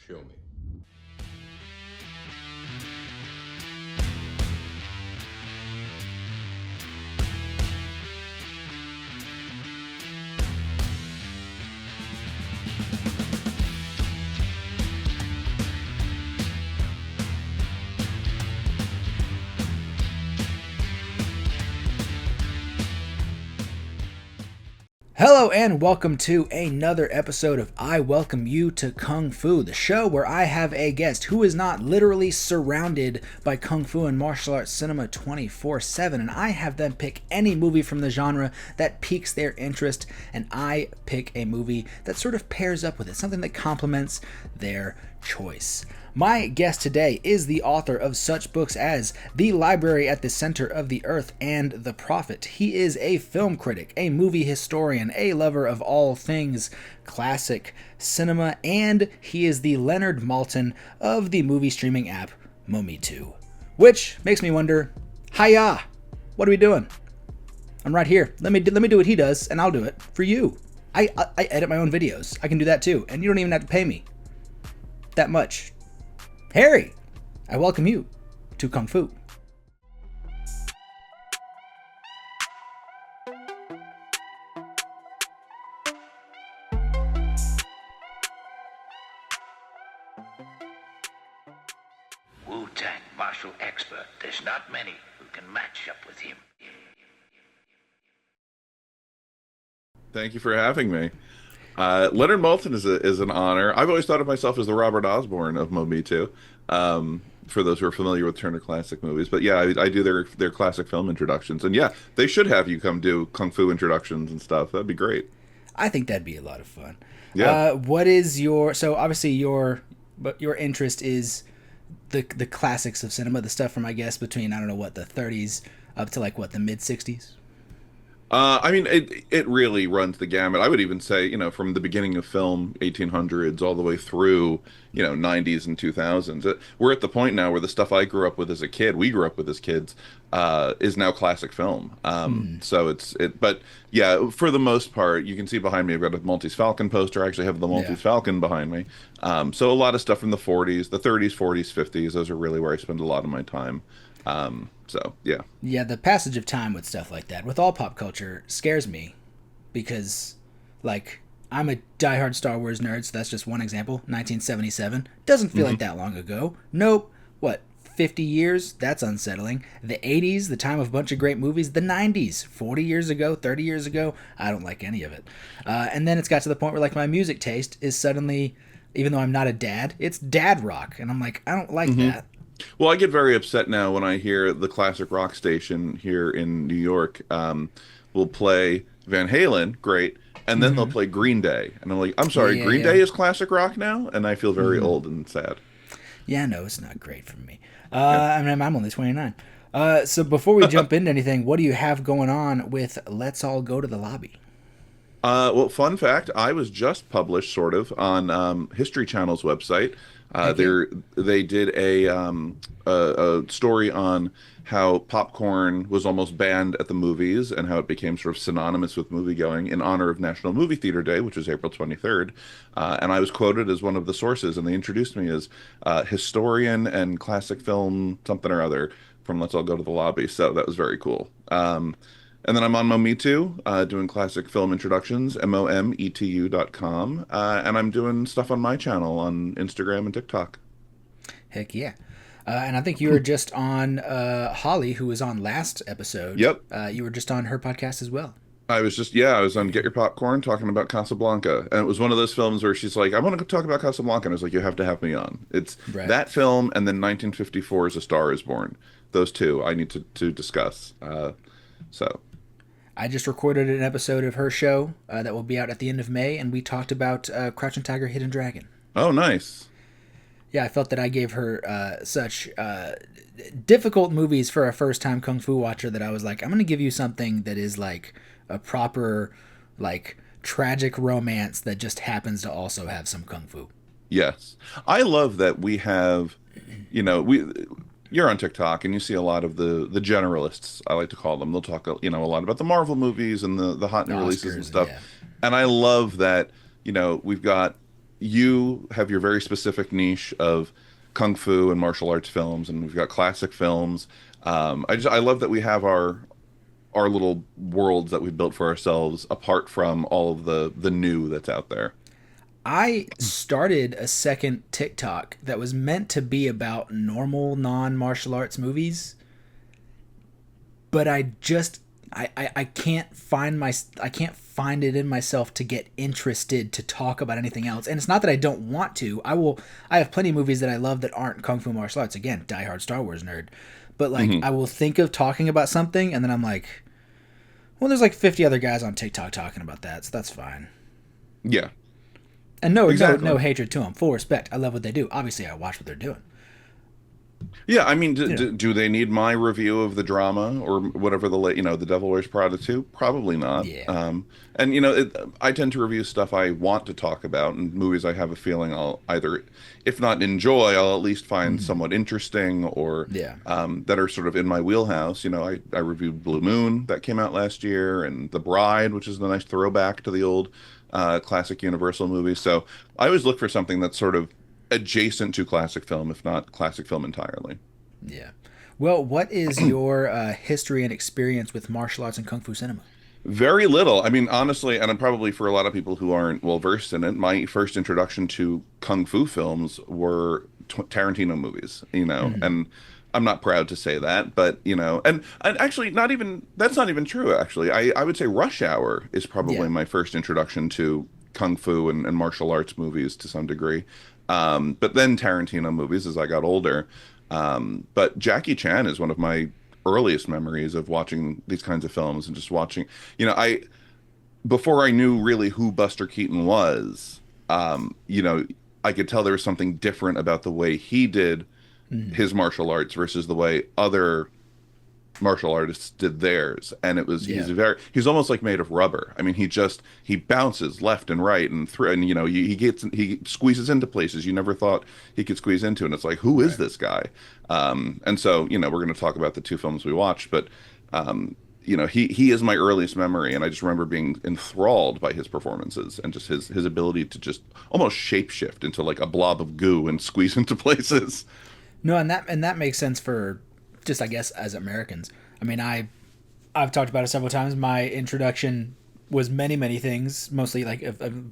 Show me. Hello and welcome to another episode of I Welcome You to Kung Fu, the show where I have a guest who is not literally surrounded by Kung Fu and martial arts cinema 24/7, and I have them pick any movie from the genre that piques their interest, and I pick a movie that sort of pairs up with it, something that complements their choice. My guest today is the author of such books as The Library at the Center of the Earth and The Prophet. He is a film critic, a movie historian, a lover of all things classic cinema, and he is the Leonard Maltin of the movie streaming app Momi2. Which makes me wonder, hiya, what are we doing? I'm right here. Let me do what he does, and I'll do it for you. I edit my own videos. I can do that too, and you don't even have to pay me that much. Harry, I welcome you to Kung Fu. Wu-Tang martial expert. There's not many who can match up with him. Thank you for having me. Leonard Maltin is an honor. I've always thought of myself as the Robert Osborne of Momi2, for those who are familiar with Turner Classic Movies. But yeah, I do their classic film introductions. And yeah, they should have you come do Kung Fu introductions and stuff. That'd be great. I think that'd be a lot of fun. Yeah. What is so obviously your interest is the classics of cinema, the stuff from, I guess, between, I don't know what, the 30s up to like what, the mid 60s? I mean, it really runs the gamut. I would even say, from the beginning of film, 1800s, all the way through, 90s and 2000s. We're at the point now where the stuff I grew up with as a kid, we grew up with as kids, is now classic film. So but yeah, for the most part, you can see behind me, I've got a Maltese Falcon poster. I actually have the Maltese Falcon behind me. So a lot of stuff from the 40s, the 30s, 40s, 50s. Those are really where I spend a lot of my time. So, yeah. Yeah, the passage of time with stuff like that, with all pop culture, scares me because, like, I'm a diehard Star Wars nerd, so that's just one example. 1977. Doesn't feel like that long ago. Nope. What, 50 years? That's unsettling. The 80s, the time of a bunch of great movies. The 90s, 40 years ago, 30 years ago. I don't like any of it. And then it's got to the point where, like, my music taste is suddenly, even though I'm not a dad, it's dad rock. And I'm like, I don't like that. Well, I get very upset now when I hear the classic rock station here in New York will play Van Halen, great, and then they'll play Green Day. And I'm like, I'm sorry, Green Day is classic rock now? And I feel very old and sad. Yeah, no, it's not great for me. I mean, I'm only 29. So before we jump into anything, what do you have going on with Let's All Go to the Lobby? Well, fun fact, I was just published, sort of, on History Channel's website. They did a story on how popcorn was almost banned at the movies and how it became sort of synonymous with moviegoing in honor of National Movie Theater Day, which is April 23rd. And I was quoted as one of the sources, and they introduced me as historian and classic film something or other from Let's All Go to the Lobby. So that was very cool. And then I'm on Momi2, doing classic film introductions, mometu.com. And I'm doing stuff on my channel on Instagram and TikTok. Heck yeah. And I think you were just on Holly, who was on last episode. Yep. You were just on her podcast as well. I was on Get Your Popcorn talking about Casablanca. And it was one of those films where she's like, I want to talk about Casablanca. And I was like, you have to have me on. It's that film and then 1954's A Star is Born. Those two I need to discuss. So I just recorded an episode of her show that will be out at the end of May, and we talked about Crouching Tiger, Hidden Dragon. Oh, nice. Yeah, I felt that I gave her such difficult movies for a first-time Kung Fu watcher that I was like, I'm going to give you something that is like a proper, like, tragic romance that just happens to also have some Kung Fu. Yes. I love that we have, you're on TikTok and you see a lot of the generalists, I like to call them. They'll talk, a lot about the Marvel movies and the hot new releases and stuff. Yeah. And I love that, we've got you have your very specific niche of kung fu and martial arts films, and we've got classic films. I love that we have our little worlds that we've built for ourselves apart from all of the new that's out there. I started a second TikTok that was meant to be about normal non martial arts movies, but I can't find I can't find it in myself to get interested to talk about anything else. And it's not that I don't want to. I have plenty of movies that I love that aren't kung fu martial arts. Again, diehard Star Wars nerd. But like Hmm. I will think of talking about something and then I'm like, well, there's like 50 other guys on TikTok talking about that, so that's fine. Yeah, And no exactly. hatred to them. Full respect. I love what they do. Obviously, I watch what they're doing. Yeah, I mean, You know. do they need my review of the drama or whatever the Devil Wears Prada 2? Probably not. Yeah. And I tend to review stuff I want to talk about, and movies I have a feeling I'll either, if not enjoy, I'll at least find somewhat interesting or Yeah. that are sort of in my wheelhouse. I reviewed Blue Moon that came out last year, and The Bride, which is a nice throwback to the old classic Universal movies. So I always look for something that's sort of adjacent to classic film, if not classic film entirely. Yeah. Well, what is your history and experience with martial arts and kung fu cinema? Very little. I mean, honestly, and I'm probably for a lot of people who aren't well versed in it, my first introduction to kung fu films were Tarantino movies, and I'm not proud to say that, but and actually, not even that's not even true. Actually, I would say Rush Hour is probably Yeah. my first introduction to kung fu and martial arts movies to some degree. But then Tarantino movies as I got older. But Jackie Chan is one of my earliest memories of watching these kinds of films and just watching, I before I knew really who Buster Keaton was, I could tell there was something different about the way he did his martial arts versus the way other martial artists did theirs. And it was Yeah. he's almost like made of rubber. I mean, he bounces left and right and through, and he squeezes into places you never thought he could squeeze into, and it's like, who is Right. this guy? And so we're going to talk about the two films we watched, but he is my earliest memory, and I just remember being enthralled by his performances and just his ability to just almost shapeshift into like a blob of goo and squeeze into places. No, and that makes sense for just I guess as Americans. I mean, I've talked about it several times. My introduction was many things, mostly like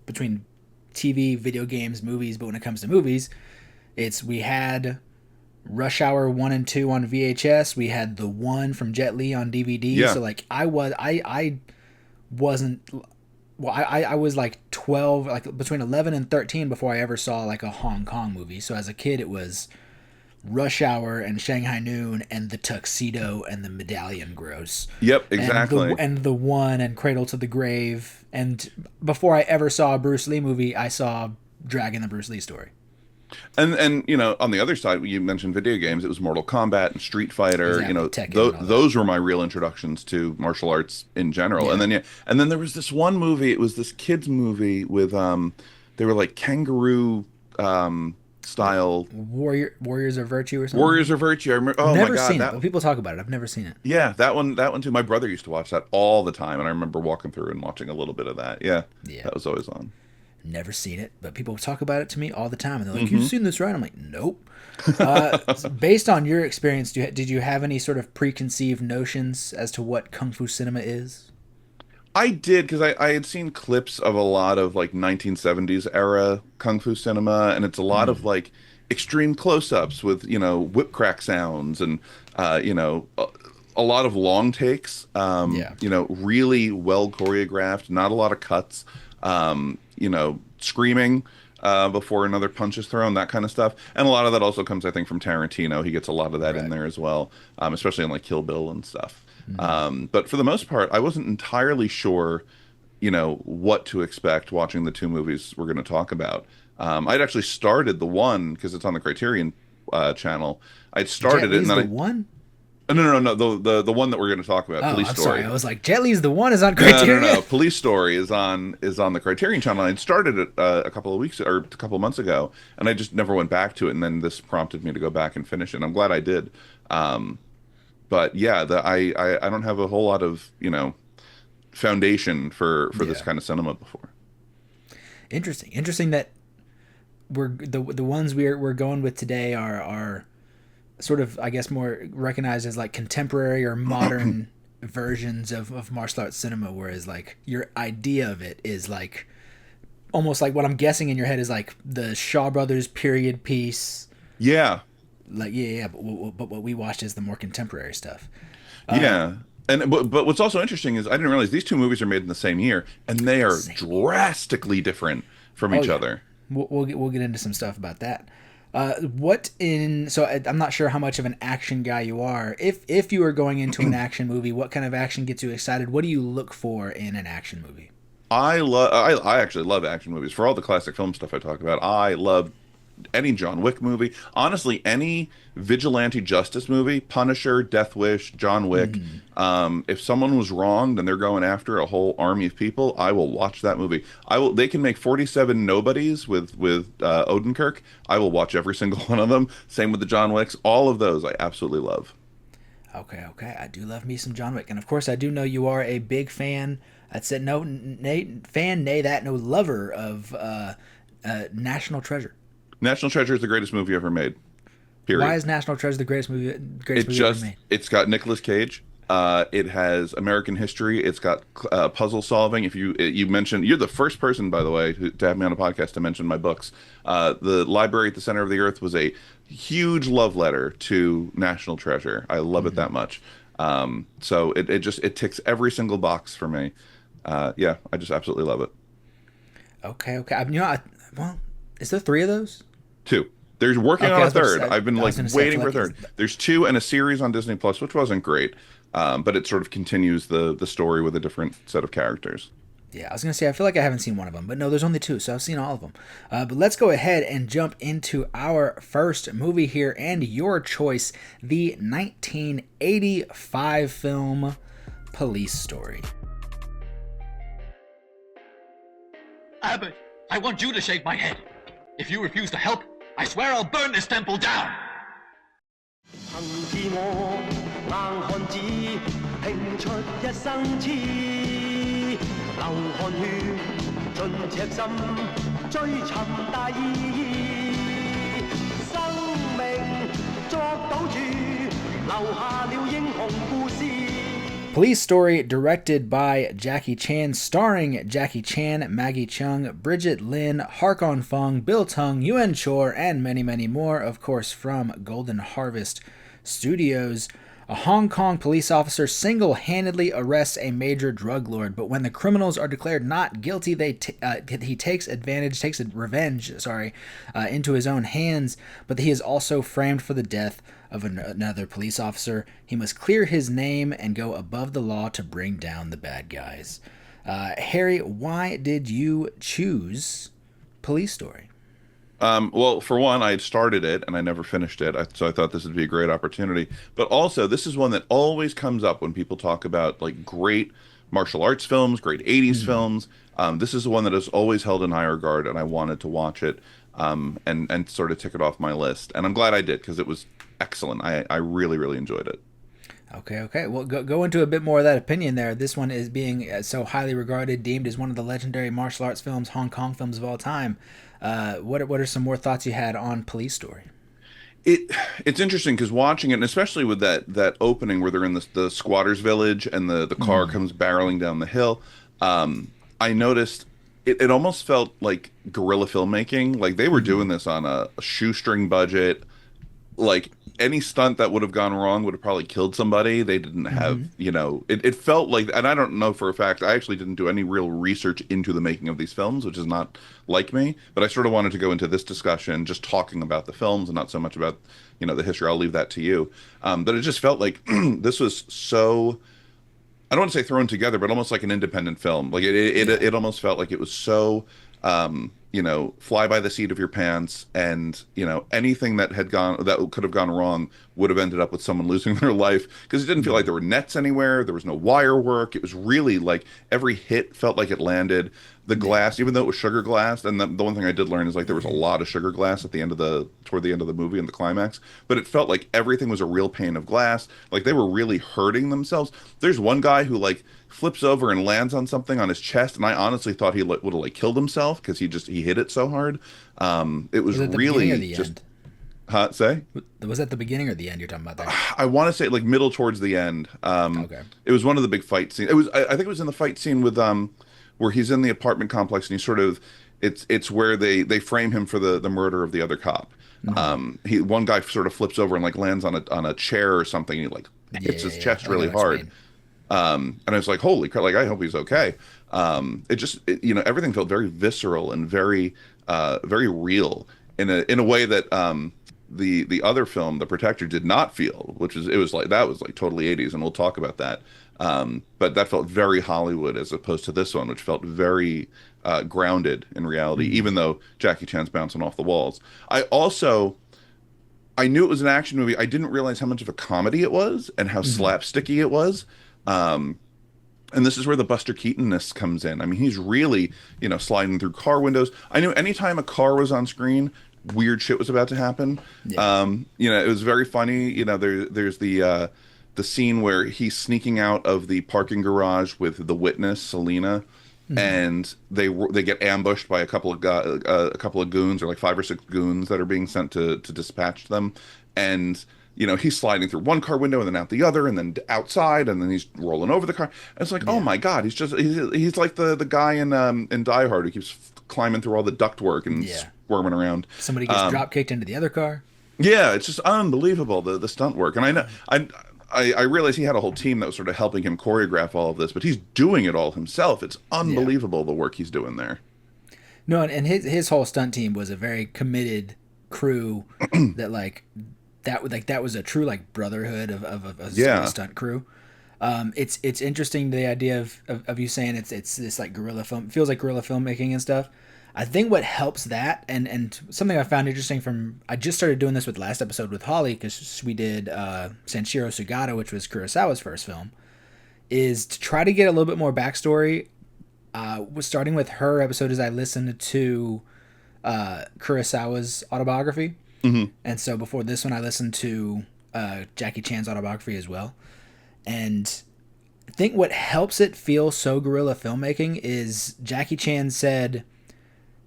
between TV, video games, movies. But when it comes to movies, we had Rush Hour 1 and 2 on VHS. We had the one from Jet Li on DVD. Yeah. So like I wasn't I was like 12, like between 11 and 13 before I ever saw like a Hong Kong movie. So as a kid it was Rush Hour and Shanghai Noon and the Tuxedo and the Medallion Gross Yep, and exactly. the one and Cradle to the Grave. And before I ever saw a Bruce Lee movie, I saw Dragon the Bruce Lee story. And on the other side, you mentioned video games. It was Mortal Kombat and Street Fighter. Exactly, Tekken and all that. Those were my real introductions to martial arts in general. And Yeah. then there was this one movie. It was this kids movie with they were like kangaroo style Warriors of Virtue or something. Warriors of Virtue. I remember. Oh my Never God, seen it, that but people talk about it. I've never seen it. yeah, that one too. My brother used to watch that all the time, and I remember walking through and watching a little bit of that. Yeah, Yeah. that was always on. Never seen it, but people talk about it to me all the time, and they're like, "You've Hmm. seen this, right?" I'm like, "Nope." Based on your experience, did you have any sort of preconceived notions as to what kung fu cinema is? I did because I had seen clips of a lot of like 1970s era kung fu cinema, and it's a lot of like extreme close-ups with whip crack sounds and a lot of long takes. Yeah. Really well choreographed, not a lot of cuts. Screaming before another punch is thrown, that kind of stuff, and a lot of that also comes, I think, from Tarantino. He gets a lot of that in Right. there as well, especially in like Kill Bill and stuff. But for the most part, I wasn't entirely sure, what to expect watching the two movies we're going to talk about. I'd actually started the one because it's on the Criterion channel. I'd Jet started it, and Li's then the one. no, the one that we're going to talk about, Oh, Police I'm Story. sorry. I was like, Jet Li's the one is on No. Criterion. Police Story is on the Criterion channel. I'd started it a couple of weeks or a couple of months ago, and I just never went back to it. And then this prompted me to go back and finish it. And I'm glad I did. But yeah, I don't have a whole lot of foundation for this Yeah. kind of cinema before. Interesting. Interesting that the ones we're going with today are sort of, I guess, more recognized as like contemporary or modern versions of martial arts cinema, whereas like your idea of it is like almost like what I'm guessing in your head is like the Shaw Brothers period piece. Yeah, Like yeah, but what we watched is the more contemporary stuff. yeah. And but what's also interesting is I didn't realize these two movies are made in the same year, and they are Same year. drastically different from Oh each yeah, other. we'll get into some stuff about that. What in so I'm not sure how much of an action guy you are. If you are going into an action movie, what kind of action gets you excited? What do you look for in an action movie? I actually love action movies. For all the classic film stuff I talk about, I love any John Wick movie. Honestly, any vigilante justice movie, Punisher, Death Wish, John Wick. If someone was wronged and they're going after a whole army of people, I will watch that movie. I will. They can make 47 nobodies with Odenkirk. I will watch every single one of them. Same with the John Wicks. All of those I absolutely love. Okay, okay. I do love me some John Wick, and of course, I do know you are a big fan. I said no, nay that no lover of National Treasure. National Treasure is the greatest movie ever made. Why Period. is National Treasure the It greatest movie ever just made? it's got Nicolas Cage. It has American history. It's got puzzle solving. If you mentioned, you're the first person, by the way, to have me on a podcast to mention my books. The Library at the Center of the Earth was a huge love letter to National Treasure. I love it that much. So it ticks every single box for me. Yeah, I just absolutely love it. Okay, okay. Well, is there three of those? Two. There's working Okay, on I a was about to third. say. I've been I like was going to say. I waiting feel for a like third. There's two and a series on Disney Plus, which wasn't great, but it sort of continues the story with a different set of characters. yeah, I was going to say. I feel like I haven't seen one of them, but no, there's only two, so I've seen all of them. But let's go ahead and jump into our first movie here, and your choice, the 1985 film Police Story. Abbott, I want you to shave my head. If you refuse to help, I swear I'll burn this temple down. 憑自我硬漢子，拼出一生痴，流汗血盡赤心，追尋大義。生命作賭注，留下了英雄故事。Police Story, directed by Jackie Chan, starring Jackie Chan, Maggie Cheung, Bridget Lin, Harkon Fung, Bill Tung, Yuen Chor, and many, many more, of course, from Golden Harvest Studios. A Hong Kong police officer single-handedly arrests a major drug lord, but when the criminals are declared not guilty, he takes revenge, into his own hands. But he is also framed for the death of another police officer. He must clear his name and go above the law to bring down the bad guys. Harry, why did you choose Police Story? Well, for one, I had started it and I never finished it, so I thought this would be a great opportunity. But also, this is one that always comes up when people talk about like great martial arts films, great 80s films. This is the one that is always held in high regard, and I wanted to watch it and sort of tick it off my list. And I'm glad I did because it was excellent. I really, really enjoyed it. Okay, okay. Well, go into a bit more of that opinion there. This one is being so highly regarded, deemed as one of the legendary martial arts films, Hong Kong films of all time. What are some more thoughts you had on Police Story? It's interesting because watching it, and especially with that opening where they're in the squatters village and the car comes barreling down the hill, I noticed it almost felt like guerrilla filmmaking. Like they were doing this on a shoestring budget. Like any stunt that would have gone wrong would have probably killed somebody. They didn't have, it felt like, and I don't know for a fact, I actually didn't do any real research into the making of these films, which is not like me, but I sort of wanted to go into this discussion just talking about the films and not so much about, the history. I'll leave that to you. But it just felt like this was so, I don't want to say thrown together, but almost like an independent film. Like it almost felt like it was so, fly by the seat of your pants, and anything that could have gone wrong would have ended up with someone losing their life, because it didn't feel like there were nets anywhere. There was no wire work. It was really like every hit felt like it landed. The glass, even though it was sugar glass, and the one thing I did learn is like there was a lot of sugar glass toward the end of the movie and the climax, but it felt like everything was a real pane of glass. Like they were really hurting themselves. There's one guy who like flips over and lands on something on his chest, and I honestly thought he would have like killed himself because he hit it so hard. It was Was it the beginning or really the just end? say. Was that the beginning or the end you're talking about there? I want to say like middle towards the end. Okay. It was one of the big fight scenes. It was I think it was in the fight scene with where he's in the apartment complex and he sort of it's where they frame him for the murder of the other cop. One guy sort of flips over and like lands on a chair or something. And he like hits his chest really hard. And I was like, holy crap! Like I hope he's okay. Everything felt very visceral and very very real in a way that the other film, The Protector, did not feel, which is it was like totally 80s, and we'll talk about that. But that felt very Hollywood as opposed to this one, which felt very grounded in reality, even though Jackie Chan's bouncing off the walls. I knew it was an action movie. I didn't realize how much of a comedy it was and how slapsticky it was. And this is where the Buster Keaton-ness comes in. I mean, he's really, sliding through car windows. I knew anytime a car was on screen, weird shit was about to happen. Yeah. It was very funny. There's the scene where he's sneaking out of the parking garage with the witness, Selena, and they get ambushed by a couple of goons, or like 5 or 6 goons that are being sent to dispatch them. And he's sliding through one car window and then out the other and then outside and then he's rolling over the car. And it's like, oh my God, he's like the guy in Die Hard who keeps climbing through all the ductwork and squirming around. Somebody gets drop kicked into the other car. Yeah, it's just unbelievable, the stunt work. And I know I realized he had a whole team that was sort of helping him choreograph all of this, but he's doing it all himself. It's unbelievable the work he's doing there. No, and his whole stunt team was a very committed crew that was a true like brotherhood of a stunt crew. It's interesting, the idea of you saying it's this like guerrilla film. It feels like guerrilla filmmaking and stuff. I think what helps that, and something I found interesting I just started doing this with last episode with Holly, because we did Sanshiro Sugata, which was Kurosawa's first film, is to try to get a little bit more backstory. Starting with her episode as I listened to Kurosawa's autobiography. And so before this one, I listened to Jackie Chan's autobiography as well. And I think what helps it feel so guerrilla filmmaking is Jackie Chan said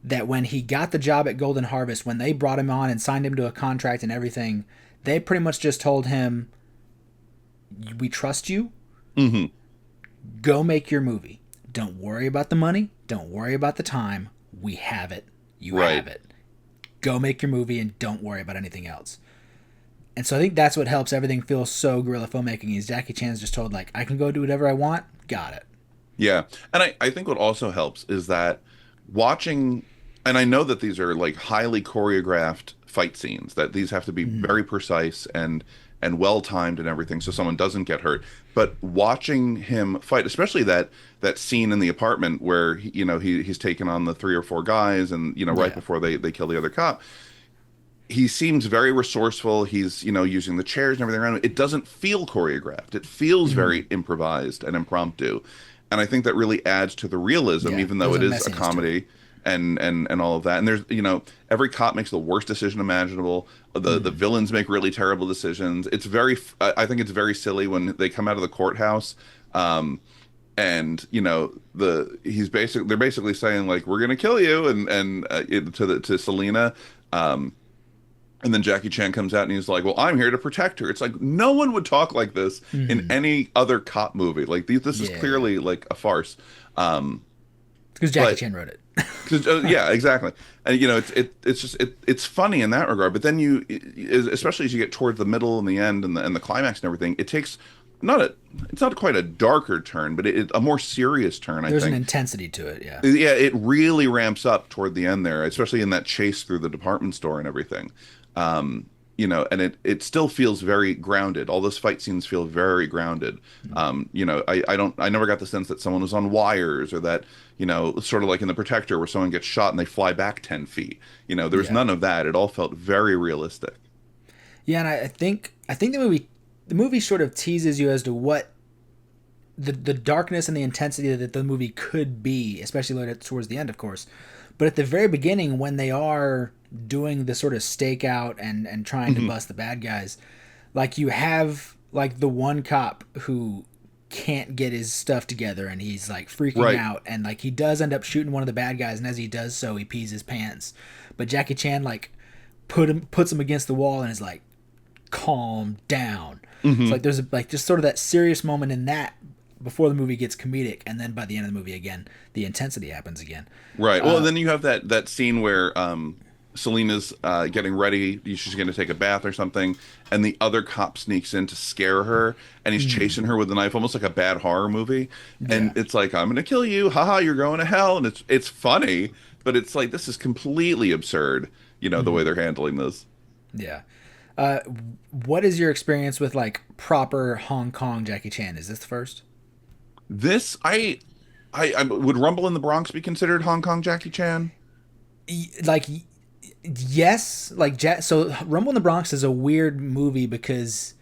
that when he got the job at Golden Harvest, when they brought him on and signed him to a contract and everything, they pretty much just told him, we trust you. Go make your movie. Don't worry about the money. Don't worry about the time. We have it. You have it. Go make your movie and don't worry about anything else. And so I think that's what helps everything feel so guerrilla filmmaking, is Jackie Chan's just told, like, I can go do whatever I want. Got it. Yeah. And I think what also helps is that watching, and I know that these are like highly choreographed fight scenes, that these have to be very precise and well timed and everything, so someone doesn't get hurt. But watching him fight, especially that scene in the apartment where he's taken on the 3 or 4 guys, and right before they kill the other cop, he seems very resourceful. He's using the chairs and everything around him. It doesn't feel choreographed. It feels very improvised and impromptu, and I think that really adds to the realism, even though it is a comedy. And all of that, and there's every cop makes the worst decision imaginable. The villains make really terrible decisions. It's I think it's very silly when they come out of the courthouse, and they're basically saying like, we're gonna kill you, to Selena, and then Jackie Chan comes out and he's like, well, I'm here to protect her. It's like, no one would talk like this in any other cop movie. Like this is clearly like a farce. Because Jackie Chan wrote it. Yeah, exactly. And it's funny in that regard. But then especially as you get towards the middle and the end and the climax and everything, it takes it's not quite a darker turn, but a more serious turn. There's an intensity to it. Yeah. Yeah, it really ramps up toward the end there, especially in that chase through the department store and everything. And it still feels very grounded. All those fight scenes feel very grounded. I never got the sense that someone was on wires, or that, sort of like in The Protector where someone gets shot and they fly back 10 feet. There was none of that. It all felt very realistic. Yeah. And I think the movie sort of teases you as to what the darkness and the intensity that the movie could be, especially towards the end, of course. But at the very beginning, when they are doing the sort of stakeout and trying to bust the bad guys, like you have like the one cop who can't get his stuff together, and he's like freaking Right. out, and like he does end up shooting one of the bad guys, and as he does so, he pees his pants. But Jackie Chan like puts him against the wall and is like, calm down. Mm-hmm. It's like there's like just sort of that serious moment in that before the movie gets comedic, and then by the end of the movie again, the intensity happens again. Right. Well, then you have that scene where Selena's getting ready. She's going to take a bath or something, and the other cop sneaks in to scare her, and he's chasing her with a knife, almost like a bad horror movie. And it's like, I'm going to kill you. Haha, you're going to hell. And it's funny, but it's like, this is completely absurd, the way they're handling this. Yeah. What is your experience with like proper Hong Kong Jackie Chan? Is this the first? This, I would Rumble in the Bronx be considered Hong Kong Jackie Chan? Like, yes. Like, so Rumble in the Bronx is a weird movie because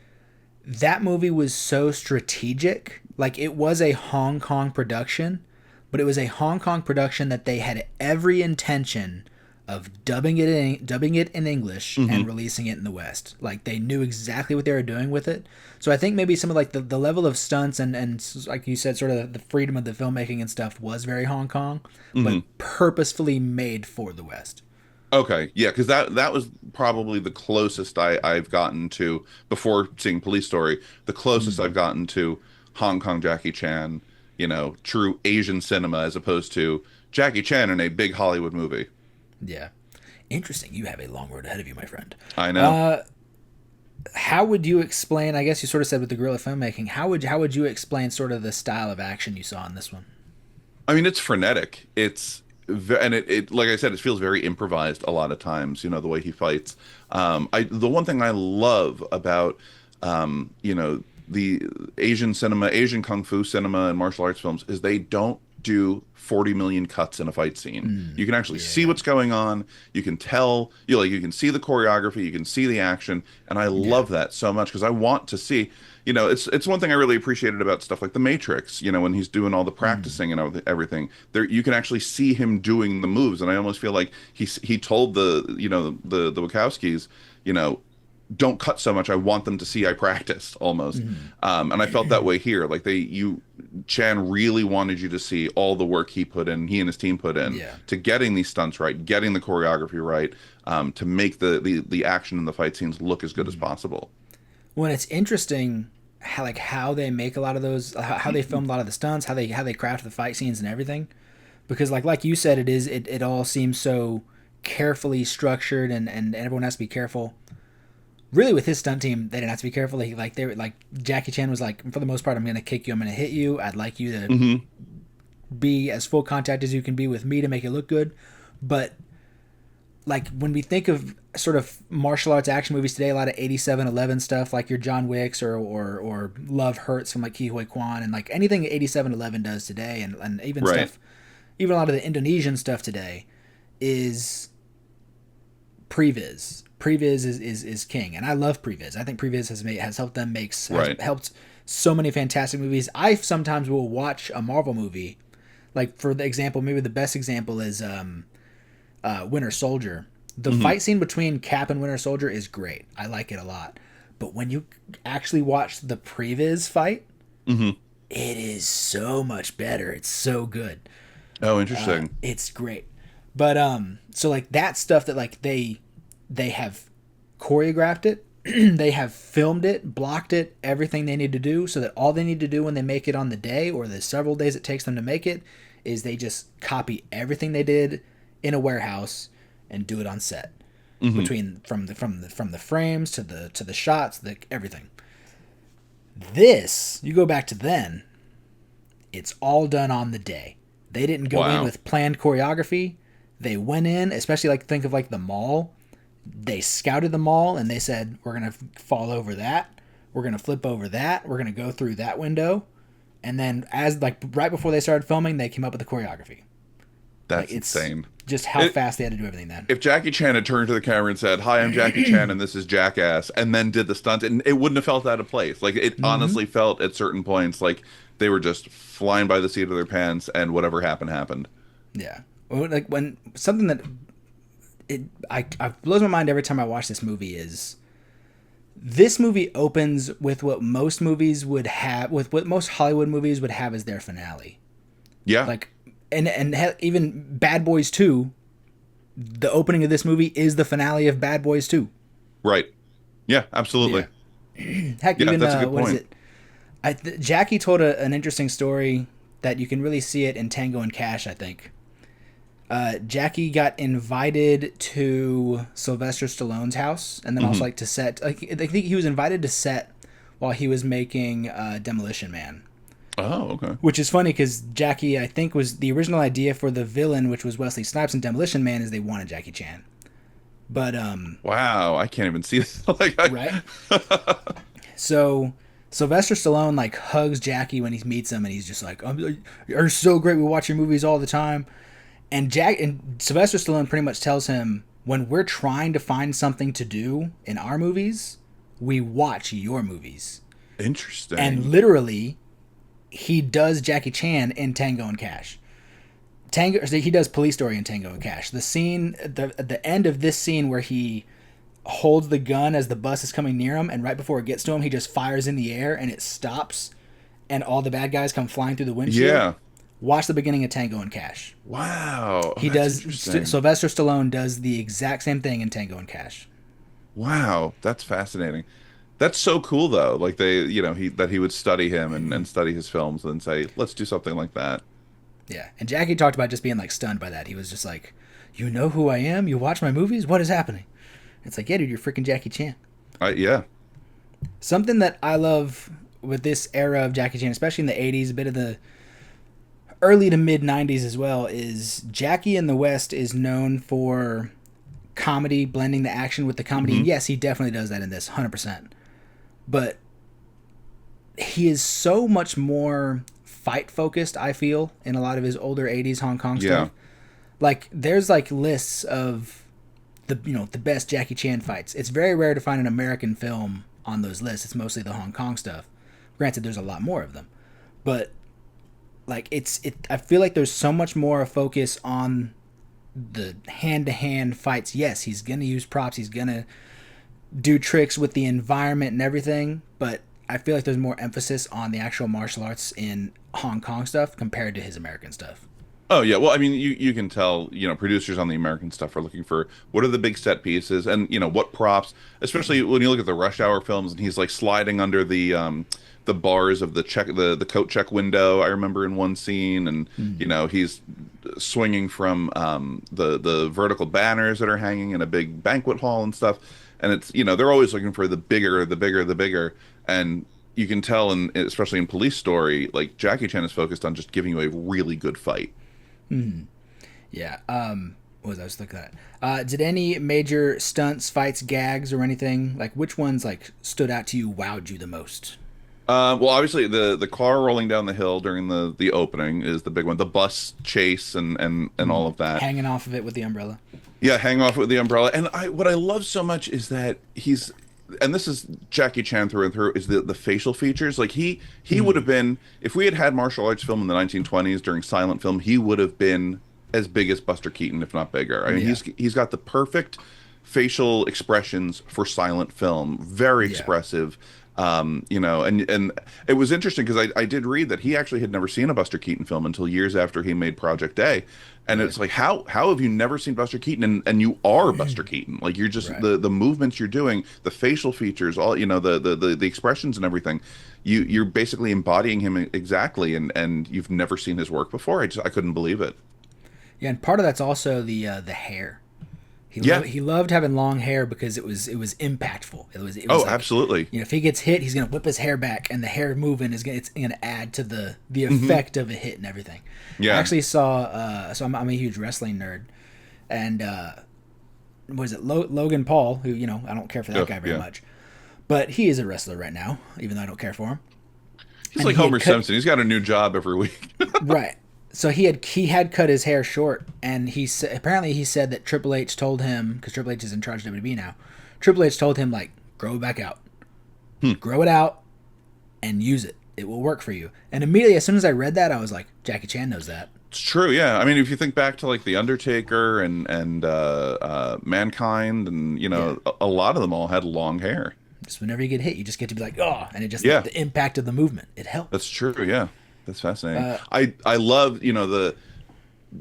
that movie was so strategic. Like, it was a Hong Kong production, but it was a Hong Kong production that they had every intention of dubbing it in English and releasing it in the West. Like, they knew exactly what they were doing with it. So I think maybe some of like the level of stunts and like you said, sort of the freedom of the filmmaking and stuff was very Hong Kong, but purposefully made for the West. Okay, yeah, because that was probably the closest I've gotten to, before seeing Police Story, the closest I've gotten to Hong Kong Jackie Chan, true Asian cinema, as opposed to Jackie Chan in a big Hollywood movie. Yeah. Interesting. You have a long road ahead of you, my friend. I know. How would you explain, I guess you sort of said with the guerrilla filmmaking, how would you explain sort of the style of action you saw in this one? I mean, it's frenetic. And it like I said, it feels very improvised a lot of times, the way he fights. The one thing I love about, the Asian cinema, Asian kung fu cinema and martial arts films is they don't do 40 million cuts in a fight scene. You can actually see what's going on. You can tell, you can see the choreography, you can see the action, and I love that so much because I want to see, it's one thing I really appreciated about stuff like The Matrix, when he's doing all the practicing and everything. There you can actually see him doing the moves, and I almost feel like he told the Wachowskis, don't cut so much. I want them to see I practiced almost. And I felt that way here. Like Chan really wanted you to see all the work he and his team put in to getting these stunts right, getting the choreography right, to make the action and the fight scenes look as good as possible. Well, it's interesting how they make a lot of those, how they film a lot of the stunts, how they craft the fight scenes and everything. Because like you said, it all seems so carefully structured and everyone has to be careful. Really, with his stunt team, they didn't have to be careful. Jackie Chan was like, for the most part, I'm going to kick you, I'm going to hit you. I'd like you to be as full contact as you can be with me to make it look good. But like when we think of sort of martial arts action movies today, a lot of 87-11 stuff, like your John Wicks or Love Hurts from like Ke Huy Quan, and like anything 87-11 does today, and even stuff, even a lot of the Indonesian stuff today is previs. Previs is king, and I love Previs. I think Previs has helped them has helped so many fantastic movies. I sometimes will watch a Marvel movie, like for the example, maybe the best example is Winter Soldier. The fight scene between Cap and Winter Soldier is great. I like it a lot. But when you actually watch the Previs fight, it is so much better. It's so good. Oh, interesting. It's great. But so like that stuff that like they have choreographed it, they have filmed it, blocked it, everything they need to do, so that all they need to do when they make it on the day or the several days it takes them to make it is they just copy everything they did in a warehouse and do it on set. Between from the frames to the shots, everything. This, you go back to then, it's all done on the day. They didn't go in with planned choreography. They went in, especially like think of like the mall. They scouted the mall and they said, we're going to fall over that. We're going to flip over that. We're going to go through that window. And then as like right before they started filming, they came up with the choreography. That's insane. Just how fast they had to do everything then. If Jackie Chan had turned to the camera and said, hi, I'm Jackie Chan and this is Jackass, and then did the stunt, and it wouldn't have felt out of place. Like it honestly felt at certain points like they were just flying by the seat of their pants and whatever happened. Yeah. Like when something that it blows my mind every time I watch this movie is This movie opens with what most movies would have, with what most Hollywood movies would have as their finale. Yeah. Like, and even Bad Boys 2, the opening of this movie is the finale of Bad Boys 2. Right. Yeah, absolutely. Yeah. Heck, Yeah, even, that's a good what is point. it? Jackie told an interesting story that you can really see it in Tango and Cash, I think. Jackie got invited to Sylvester Stallone's house, and then also like to set. Like, I think he was invited to set while he was making Demolition Man. Oh, okay. Which is funny because Jackie, I think, was the original idea for the villain, which was Wesley Snipes in Demolition Man, is they wanted Jackie Chan. But Wow, I can't even see this. right. So Sylvester Stallone like hugs Jackie when he meets him, and he's just like, "You're so great. We watch your movies all the time." And Sylvester Stallone pretty much tells him, when we're trying to find something to do in our movies, we watch your movies. Interesting. And literally, he does Jackie Chan in Tango and Cash. He does Police Story in Tango and Cash. The scene, the end of this scene where he holds the gun as the bus is coming near him, and right before it gets to him, he just fires in the air and it stops, and all the bad guys come flying through the windshield. Yeah. Watch the beginning of Tango and Cash. Wow. He does. Sylvester Stallone does the exact same thing in Tango and Cash. Wow, that's fascinating. That's so cool though. Like he would study him and study his films and say, let's do something like that. Yeah, and Jackie talked about just being like stunned by that. He was just like, "You know who I am? You watch my movies? What is happening?" It's like, yeah, dude, you're freaking Jackie Chan. Yeah. Something that I love with this era of Jackie Chan, especially in the 80s, a bit of the early to mid 90s as well, is Jackie in the West is known for comedy, blending the action with the comedy. And yes, he definitely does that in this, 100%. But he is so much more fight focused, I feel, in a lot of his older 80s Hong Kong stuff. Like, there's like lists of the best Jackie Chan fights. It's very rare to find an American film on those lists. It's mostly the Hong Kong stuff. Granted, there's a lot more of them, but like I feel like there's so much more a focus on the hand-to-hand fights. Yes, he's gonna use props. He's gonna do tricks with the environment and everything, but I feel like there's more emphasis on the actual martial arts in Hong Kong stuff compared to his American stuff. Oh yeah, well, I mean, you can tell, producers on the American stuff are looking for what are the big set pieces and what props, especially when you look at the Rush Hour films and he's like sliding under the bars of the coat check window. I remember in one scene, and he's swinging from the vertical banners that are hanging in a big banquet hall and stuff. And it's they're always looking for the bigger, and you can tell, especially in Police Story, like Jackie Chan is focused on just giving you a really good fight. Yeah. What was I was looking at? Did any major stunts, fights, gags, or anything, like which ones like stood out to you, wowed you the most? Well, obviously the car rolling down the hill during the opening is the big one. The bus chase and all of that. Hanging off of it with the umbrella. Yeah, hang off with the umbrella. And what I love so much is that and this is Jackie Chan through and through, is the facial features. Like he would have been, if we had martial arts film in the 1920s during silent film, he would have been as big as Buster Keaton, if not bigger. I mean, he's got the perfect facial expressions for silent film. Very expressive. And it was interesting because I did read that he actually had never seen a Buster Keaton film until years after he made Project A. And it's like, how have you never seen Buster Keaton? And you are Buster Keaton. Like, you're just the movements you're doing, the facial features, all the expressions and everything. You're basically embodying him exactly. And you've never seen his work before. I couldn't believe it. Yeah, and part of that's also the hair. He loved having long hair because it was impactful. It was like, absolutely. If he gets hit, he's gonna whip his hair back, and the hair moving it's gonna add to the effect of a hit and everything. Yeah, I actually saw. So I'm a huge wrestling nerd, and was it Logan Paul? Who I don't care for that guy very much, but he is a wrestler right now, even though I don't care for him. He's like Homer Simpson. He's got a new job every week. Right. So he had cut his hair short, and apparently he said that Triple H told him, because Triple H is in charge of WWE now, Triple H told him, like, grow it back out. Grow it out and use it. It will work for you. And immediately, as soon as I read that, I was like, Jackie Chan knows that. It's true, yeah. I mean, if you think back to like The Undertaker and Mankind, and a lot of them all had long hair. Just whenever you get hit, you just get to be like, oh, and it just Yeah. the impact of the movement. It helps. That's true. Yeah, that's fascinating. I love, you know,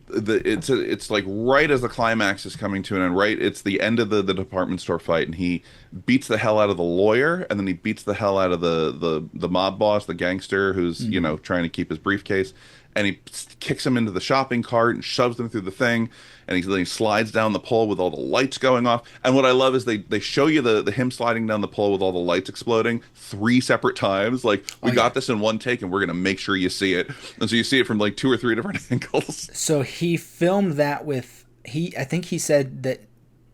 it's like right as the climax is coming to an end, right? It's the end of the department store fight, and he beats the hell out of the lawyer, and then he beats the hell out of the mob boss, the gangster who's you know trying to keep his briefcase, and he kicks him into the shopping cart and shoves him through the thing, and then he slides down the pole with all the lights going off. And what I love is they show you the him sliding down the pole with all the lights exploding 3 separate times. Like, we got this in one take, and we're gonna make sure you see it. And so you see it from like 2 or 3 different angles. So he filmed that with I think he said that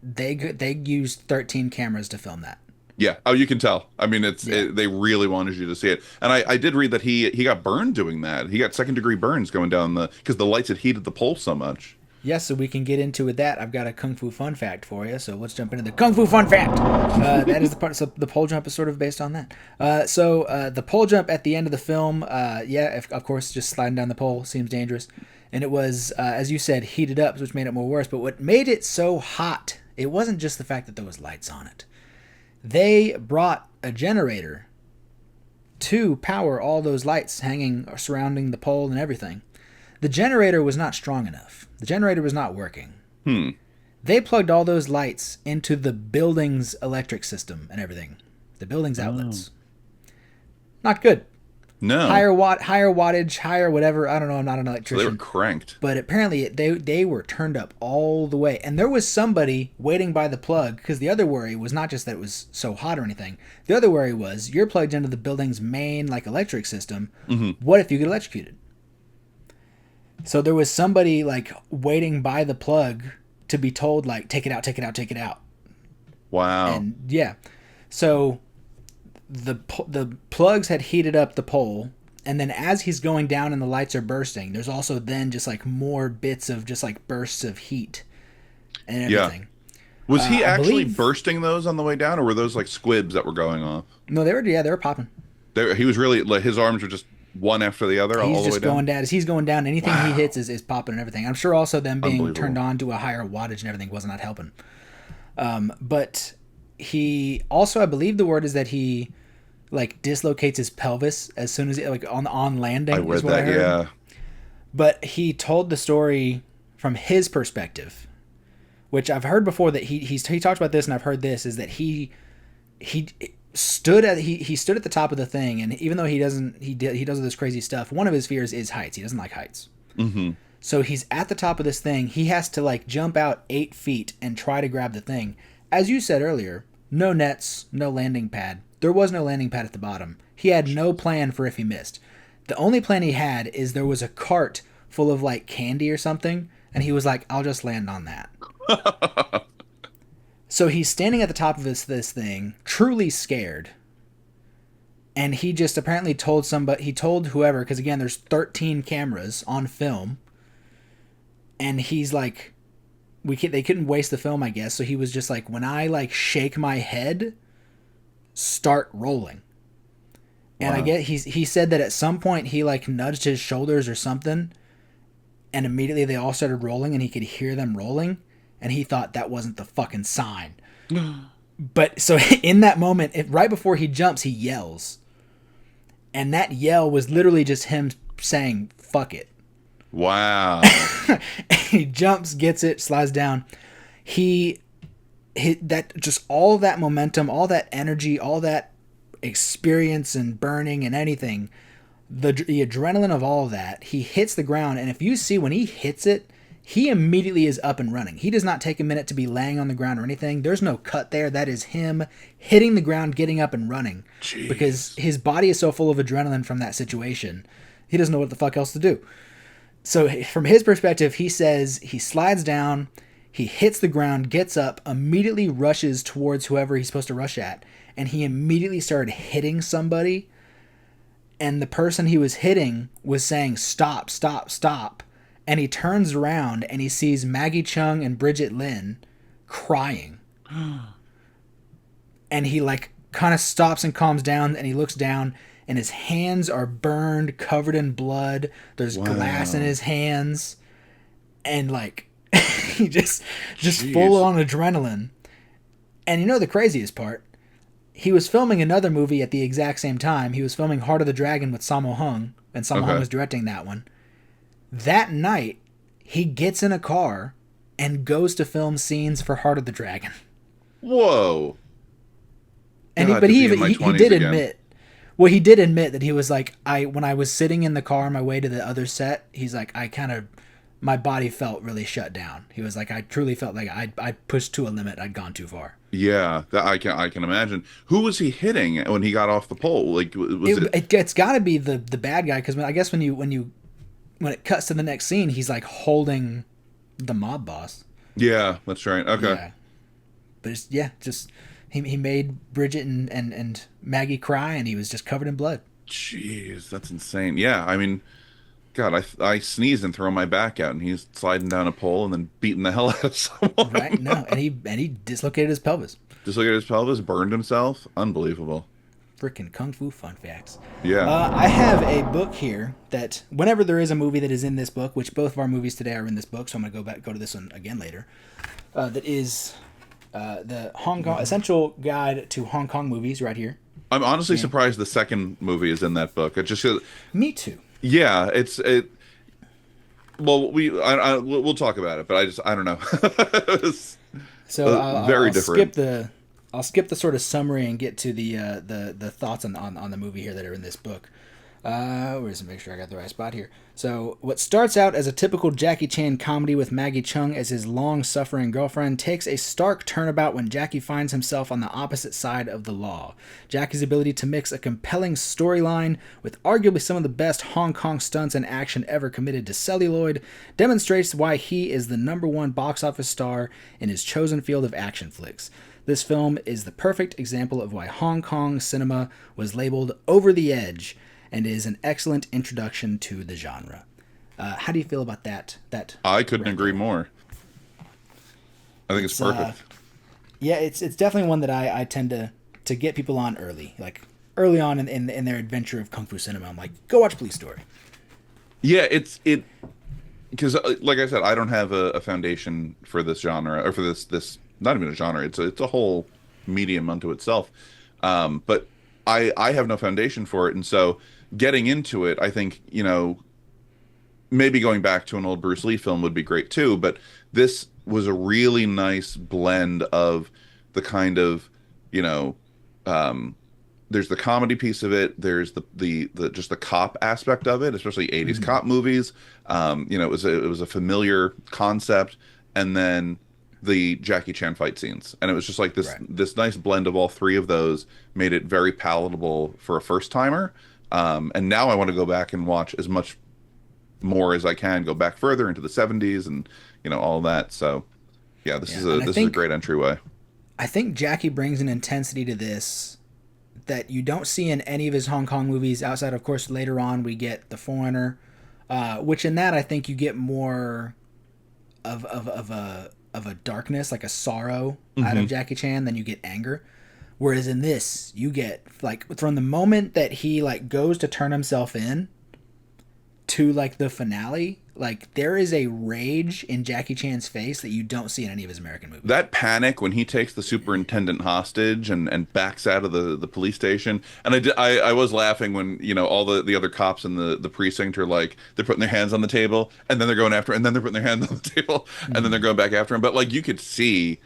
they used 13 cameras to film that. Yeah. Oh, you can tell. I mean, they really wanted you to see it. And I did read that he got burned doing that. He got 2nd-degree burns going down because the lights had heated the pole so much. Yes, so we can get into with that. I've got a Kung Fu fun fact for you, so let's jump into the Kung Fu fun fact. That is the part, so the pole jump is sort of based on that. So the pole jump at the end of the film, of course, just sliding down the pole seems dangerous. And it was, as you said, heated up, which made it more worse. But what made it so hot, it wasn't just the fact that there was lights on it. They brought a generator to power all those lights hanging or surrounding the pole and everything. The generator was not strong enough. The generator was not working. They plugged all those lights into the building's electric system and everything. The building's outlets. Not good. No. Higher wattage, higher whatever. I don't know. I'm not an electrician. So they were cranked. But apparently they were turned up all the way. And there was somebody waiting by the plug, because the other worry was not just that it was so hot or anything. The other worry was you're plugged into the building's main like electric system. What if you get electrocuted? So there was somebody like waiting by the plug to be told like, take it out, take it out, take it out. Wow. And yeah. So the plugs had heated up the pole, and then as he's going down and the lights are bursting, there's also then just like more bits of just like bursts of heat and everything. Yeah. Was he actually bursting those on the way down, or were those like squibs that were going off? No, they were popping. He was really like, his arms were just one after the other all the way down. He's just going down. As he's going down, anything he hits is popping and everything. I'm sure also them being turned on to a higher wattage and everything was not helping. But he also, I believe the word is that he like dislocates his pelvis as soon as like on landing. I read that, yeah. But he told the story from his perspective, which I've heard before. That he talked about this, and I've heard this is that he stood at the top of the thing, and even though he does all this crazy stuff, one of his fears is heights. He doesn't like heights. So he's at the top of this thing. He has to like jump out 8 feet and try to grab the thing. As you said earlier, no nets, no landing pad. There was no landing pad at the bottom. He had no plan for if he missed. The only plan he had is there was a cart full of like candy or something, and he was like, I'll just land on that. So he's standing at the top of this thing, truly scared. And he just apparently told whoever, because again, there's 13 cameras on film. And he's like, they couldn't waste the film, I guess. So he was just like, when I like shake my head, start rolling. And I get he said that at some point he like nudged his shoulders or something, and immediately they all started rolling, and he could hear them rolling, and he thought that wasn't the fucking sign. But so in that moment, right before he jumps, he yells, and that yell was literally just him saying "fuck it." Wow. He jumps, gets it, slides down. He hit that, just all that momentum, all that energy, all that experience and burning and anything, the adrenaline of all of that. He hits the ground, and if you see when he hits it, he immediately is up and running. He does not take a minute to be laying on the ground or anything. There's no cut there. That is him hitting the ground, getting up and running. Jeez. Because his body is so full of adrenaline from that situation. He doesn't know what the fuck else to do. So from his perspective, he says he slides down, he hits the ground, gets up, immediately rushes towards whoever he's supposed to rush at, and he immediately started hitting somebody, and the person he was hitting was saying, "Stop, stop, stop." And he turns around and he sees Maggie Chung and Bridget Lin crying. And he like kind of stops and calms down, and he looks down, and his hands are burned, covered in blood. There's glass in his hands. And like he just full on adrenaline. And you know the craziest part? he was filming another movie at the exact same time. He was filming Heart of the Dragon with Sammo Hung, and Sammo Hung was directing that one. That night, he gets in a car and goes to film scenes for Heart of the Dragon. Whoa. And he did admit, well, he did admit that he was like, when I was sitting in the car on my way to the other set, he's like, my body felt really shut down. He was like, I truly felt like I pushed to a limit. I'd gone too far. Yeah, I can imagine. Who was he hitting when he got off the pole? Like, it's got to be the bad guy, because I guess when it cuts to the next scene, he's like holding the mob boss. Yeah, that's right. Okay. Yeah. But he made Bridget and Maggie cry, and he was just covered in blood. Jeez, that's insane. Yeah, I mean, God, I sneeze and throw my back out, and he's sliding down a pole and then beating the hell out of someone. Right? No, and he dislocated his pelvis. Dislocated his pelvis, burned himself. Unbelievable. Freaking Kung Fu fun facts. Yeah. I have a book here that whenever there is a movie that is in this book, which both of our movies today are in this book, so I'm going to go to this one again later, that is the Hong Kong Essential Guide to Hong Kong Movies right here. I'm honestly surprised the second movie is in that book. It just Me too. Yeah, well, we'll talk about it, but I don't know. So very I'll different. I'll skip the sort of summary and get to the thoughts on the movie here that are in this book. Where's to make sure I got the right spot here. So what starts out as a typical Jackie Chan comedy with Maggie Cheung as his long-suffering girlfriend takes a stark turnabout when Jackie finds himself on the opposite side of the law. Jackie's ability to mix a compelling storyline with arguably some of the best Hong Kong stunts and action ever committed to celluloid demonstrates why he is the #1 box office star in his chosen field of action flicks. This film is the perfect example of why Hong Kong cinema was labeled over the edge, and is an excellent introduction to the genre. How do you feel about that? I couldn't agree more. I think it's perfect. Yeah, it's definitely one that I tend to get people on early, like early on in their adventure of Kung Fu cinema. I'm like, go watch Police Story. Yeah, because like I said, I don't have a foundation for this genre, or for this not even a genre. It's a whole medium unto itself. But I have no foundation for it, and so getting into it, I think, maybe going back to an old Bruce Lee film would be great too, but this was a really nice blend of the kind of, there's the comedy piece of it, there's the just the cop aspect of it, especially 80s cop movies. It was a familiar concept, and then the Jackie Chan fight scenes, and it was just like this nice blend of all three of those made it very palatable for a first timer. And now I want to go back and watch as much more as I can, go back further into the 70s and all that. So yeah, this is a great entryway. I think Jackie brings an intensity to this that you don't see in any of his Hong Kong movies outside, of course, later on we get The Foreigner, which in that I think you get more of a darkness, like a sorrow out of Jackie Chan than you get anger. Whereas in this, you get, like, from the moment that he, like, goes to turn himself in to, like, the finale, like, there is a rage in Jackie Chan's face that you don't see in any of his American movies. That panic when he takes the superintendent hostage and backs out of the police station. And I was laughing when, all the other cops in the precinct are like, they're putting their hands on the table, and then they're going after him, and then they're putting their hands on the table, and then they're going back after him. But, like, you could see,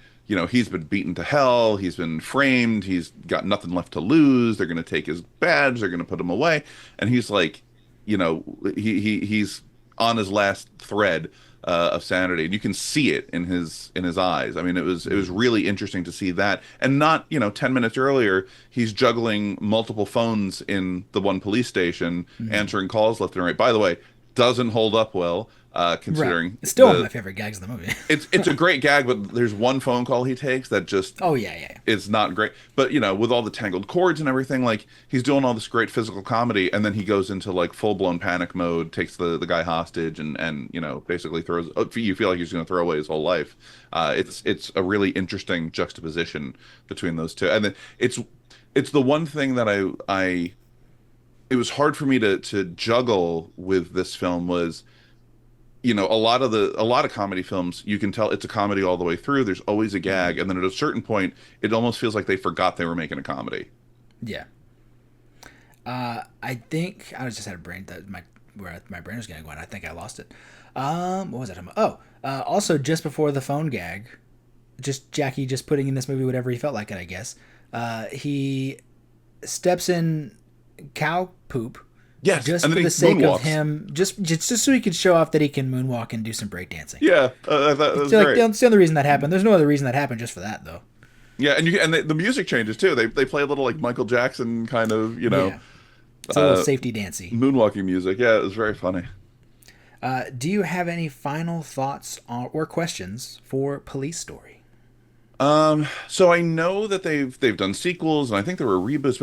he's been beaten to hell, he's been framed, he's got nothing left to lose, they're going to take his badge, they're going to put him away. And he's like, he's on his last thread of sanity, and you can see it in his eyes. I mean, it was really interesting to see that, and not 10 minutes earlier he's juggling multiple phones in the one police station, answering calls left and right. By the way, doesn't hold up well, considering it's still one of my favorite gags of the movie. it's a great gag, but there's one phone call he takes that just it's not great. But with all the tangled cords and everything, like, he's doing all this great physical comedy, and then he goes into, like, full-blown panic mode, takes the guy hostage, and basically throws, you feel like he's going to throw away his whole life. It's a really interesting juxtaposition between those two, and then it's the one thing that it was hard for me to juggle with this film was, a lot of comedy films, you can tell it's a comedy all the way through. There's always a gag, and then at a certain point, it almost feels like they forgot they were making a comedy. Yeah. I think I was just had a brain that where my brain was going to go, and I think I lost it. What was it? Also just before the phone gag, just Jackie just putting in this movie whatever he felt like it, I guess. He steps in cow poop. Yes, just and for then the he sake moonwalks. of him, just so he could show off that he can moonwalk and do some breakdancing. Yeah, that was So, great. that's the only reason that happened. There's no other reason that happened just for that, though. Yeah, and the music changes too. They play a little like Michael Jackson kind of, Yeah. It's a little safety dancey. moonwalking music. Yeah, it was very funny. Do you have any final thoughts or questions for Police Story? So I know that they've done sequels, and I think there were reboots,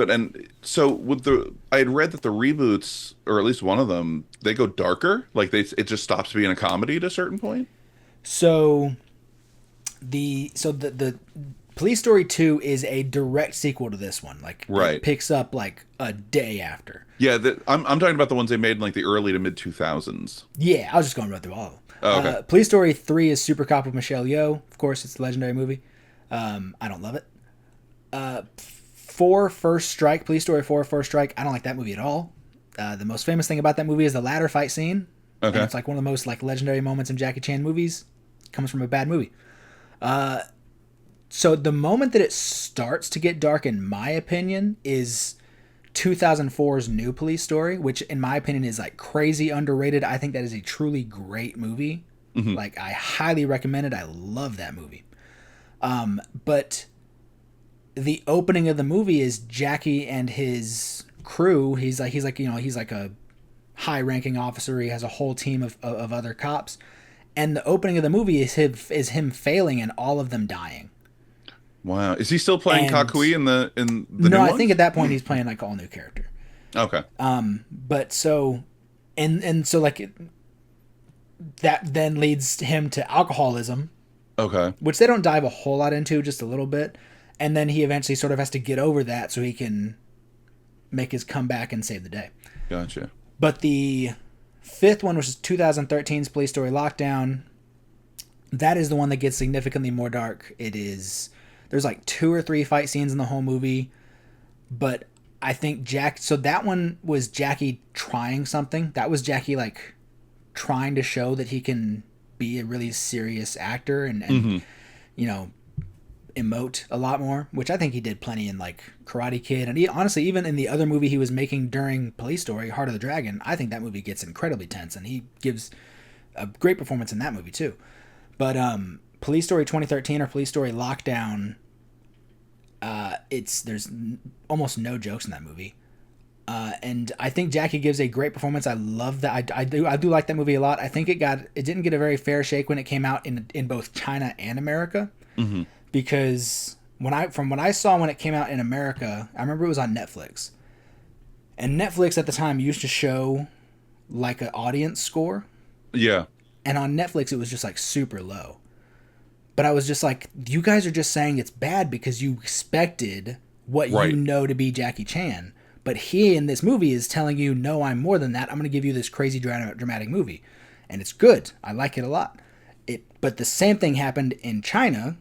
I had read that the reboots, or at least one of them, they go darker. Like it just stops being a comedy at a certain point. So the Police Story 2 is a direct sequel to this one. Like, Right. It picks up like a day after. Yeah, I'm talking about the ones they made in like the early to mid 2000s. Yeah, I was just going right through all of them. Oh, okay. Police Story 3 is Super Cop with Michelle Yeoh. Of course, it's a legendary movie. I don't love it. 4 First Strike, Police Story 4 First Strike, I don't like that movie at all. The most famous thing about that movie is the ladder fight scene. Okay. And it's like one of the most like legendary moments in Jackie Chan movies. It comes from a bad movie. So the moment that it starts to get dark, in my opinion, is 2004's New Police Story, which in my opinion is like crazy underrated. I think that is a truly great movie. Mm-hmm. Like, I highly recommend it. I love that movie. But the opening of the movie is Jackie and his crew. He's like a high-ranking officer. He has a whole team of other cops. And the opening of the movie is him failing and all of them dying. Wow, is he still playing And- Kakui in the No, new I one? think at that point he's playing like all new character. Okay. But so, and so like that then leads him to alcoholism, Okay. which they don't dive a whole lot into, just a little bit. And then he eventually sort of has to get over that so he can make his comeback and save the day. Gotcha. But the fifth one, which is 2013's Police Story Lockdown, that is the one that gets significantly more dark. There's like 2 or 3 fight scenes in the whole movie, but I think so that one was Jackie trying something. That was Jackie like trying to show that he can be a really serious actor and emote a lot more, which I think he did plenty in like Karate Kid, and honestly even in the other movie he was making during Police Story, Heart of the Dragon. I think that movie gets incredibly tense, and he gives a great performance in that movie too. But Police Story 2013 or Police Story Lockdown, there's almost no jokes in that movie. And I think Jackie gives a great performance. I love that. I do like that movie a lot. I think it didn't get a very fair shake when it came out in both China and America. Mm-hmm. Because from what I saw when it came out in America, I remember it was on Netflix. And Netflix at the time used to show like an audience score. Yeah. And on Netflix it was just like super low. But I was just like, you guys are just saying it's bad because you expected what Right. you know to be Jackie Chan. But he in this movie is telling you, no, I'm more than that. I'm going to give you this crazy dramatic movie. And it's good. I like it a lot. But the same thing happened in China.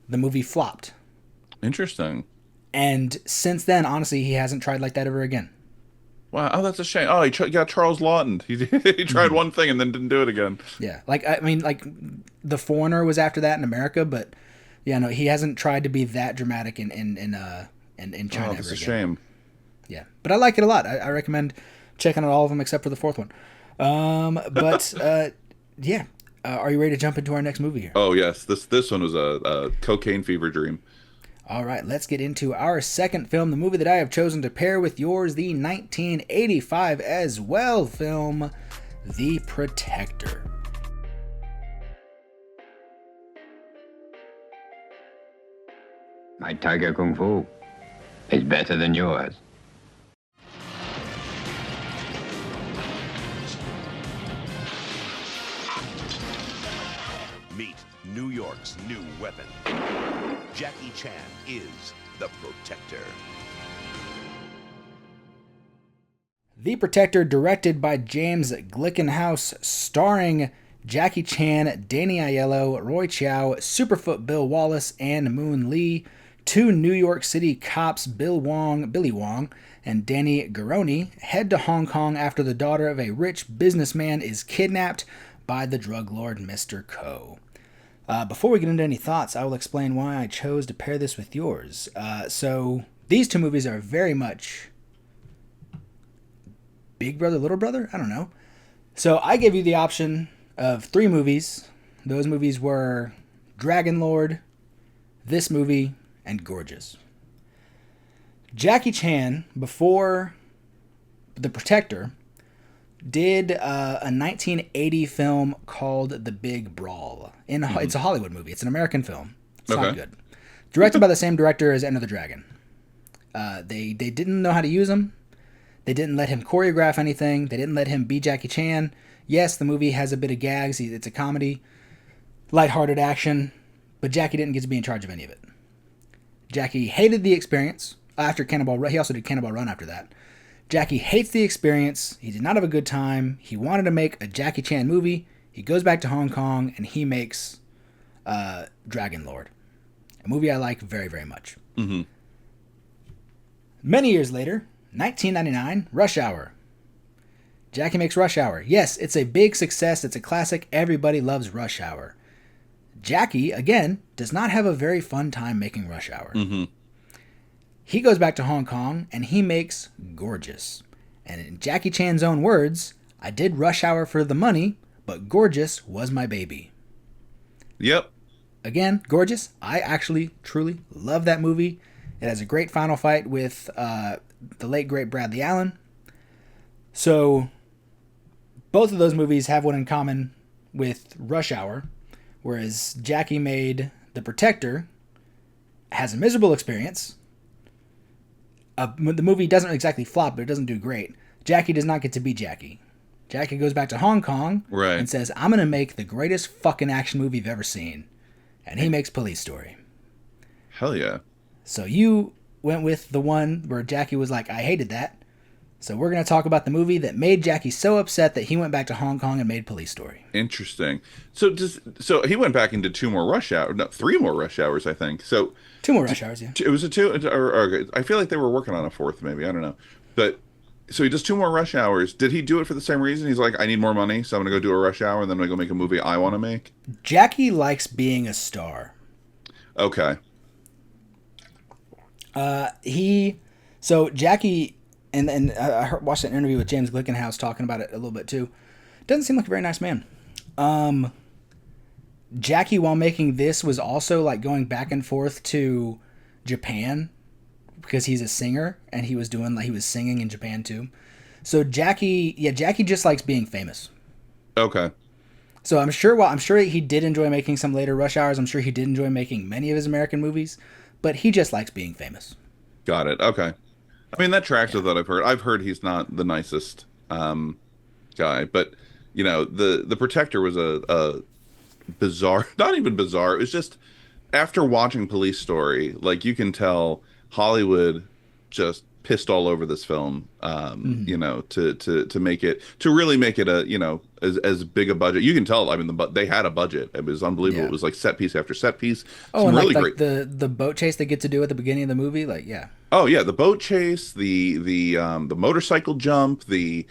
The movie flopped. Interesting. And since then, honestly, he hasn't tried like that ever again. Wow. Oh, that's a shame. Oh, he got Charles Lawton. He tried one thing and then didn't do it again. Yeah. Like, I mean, like, The Foreigner was after that in America, but yeah, no, he hasn't tried to be that dramatic in China Oh, ever that's a again. shame. Yeah. But I like it a lot. I recommend checking out all of them except for the fourth one. Yeah. Are you ready to jump into our next movie here? Oh yes, this one was a cocaine fever dream. All right, let's get into our second film, the movie that I have chosen to pair with yours, the 1985 as well film, The Protector. My tiger kung fu is better than yours. Meet New York's new weapon. Jackie Chan is the Protector. The Protector, directed by James Glickenhaus, starring Jackie Chan, Danny Aiello, Roy Chow, Superfoot Bill Wallace, and Moon Lee. 2 New York City cops, Billy Wong, and Danny Garoni, head to Hong Kong after the daughter of a rich businessman is kidnapped by the drug lord Mr. Ko. Before we get into any thoughts, I will explain why I chose to pair this with yours. So these 2 movies are very much Big Brother, Little Brother? I don't know. So I gave you the option of 3 movies. Those movies were Dragon Lord, this movie, and Gorgeous. Jackie Chan, before The Protector, did a 1980 film called The Big Brawl. It's a Hollywood movie. It's an American film. It's not good. Directed by the same director as Enter the Dragon. They didn't know how to use him. They didn't let him choreograph anything. They didn't let him be Jackie Chan. Yes, the movie has a bit of gags. It's a comedy, lighthearted action, but Jackie didn't get to be in charge of any of it. Jackie hated the experience after Cannonball Run. He also did Cannonball Run after that. Jackie hates the experience. He did not have a good time. He wanted to make a Jackie Chan movie. He goes back to Hong Kong and he makes Dragon Lord, a movie I like very, very much. Mm-hmm. Many years later, 1999, Rush Hour. Jackie makes Rush Hour. Yes, it's a big success. It's a classic. Everybody loves Rush Hour. Jackie, again, does not have a very fun time making Rush Hour. Mm-hmm. He goes back to Hong Kong and he makes Gorgeous. And in Jackie Chan's own words, I did Rush Hour for the money, but Gorgeous was my baby. Yep. Again, Gorgeous. I actually, truly love that movie. It has a great final fight with the late, great Bradley Allen. So, both of those movies have one in common with Rush Hour, whereas Jackie made The Protector, has a miserable experience. The movie doesn't exactly flop, but it doesn't do great. Jackie does not get to be Jackie. Jackie goes back to Hong Kong and says, I'm going to make the greatest fucking action movie you've ever seen. And he makes Police Story. Hell yeah. So you went with the one where Jackie was like, I hated that. So we're going to talk about the movie that made Jackie so upset that he went back to Hong Kong and made Police Story. Interesting. So he went back into 2 more Rush Hours. No, 3 more Rush Hours, I think. So 2 more Rush Hours, yeah. It was a 2, or I feel like they were working on a 4th, maybe. I don't know. But so he does 2 more Rush Hours. Did he do it for the same reason? He's like, I need more money, so I'm going to go do a Rush Hour, and then I'm going to go make a movie I want to make? Jackie likes being a star. Okay. So Jackie, and I watched an interview with James Glickenhaus talking about it a little bit too. Doesn't seem like a very nice man. Jackie, while making this, was also like going back and forth to Japan because he's a singer and he was singing in Japan too. So Jackie just likes being famous. Okay. So I'm sure he did enjoy making some later Rush Hours. I'm sure he did enjoy making many of his American movies, but he just likes being famous. Got it. Okay. I mean, that tracks with what I've heard. I've heard he's not the nicest guy, but you know, the Protector was a bizarre, not even bizarre. It was just after watching Police Story, like you can tell Hollywood just pissed all over this film, you know, to make it, to really make it a, you know, as big a budget. You can tell, I mean, they had a budget. It was unbelievable. Yeah. It was like set piece after set piece. Oh, and really like the boat chase they get to do at the beginning of the movie, like, yeah. Oh yeah, the boat chase, the motorcycle jump, the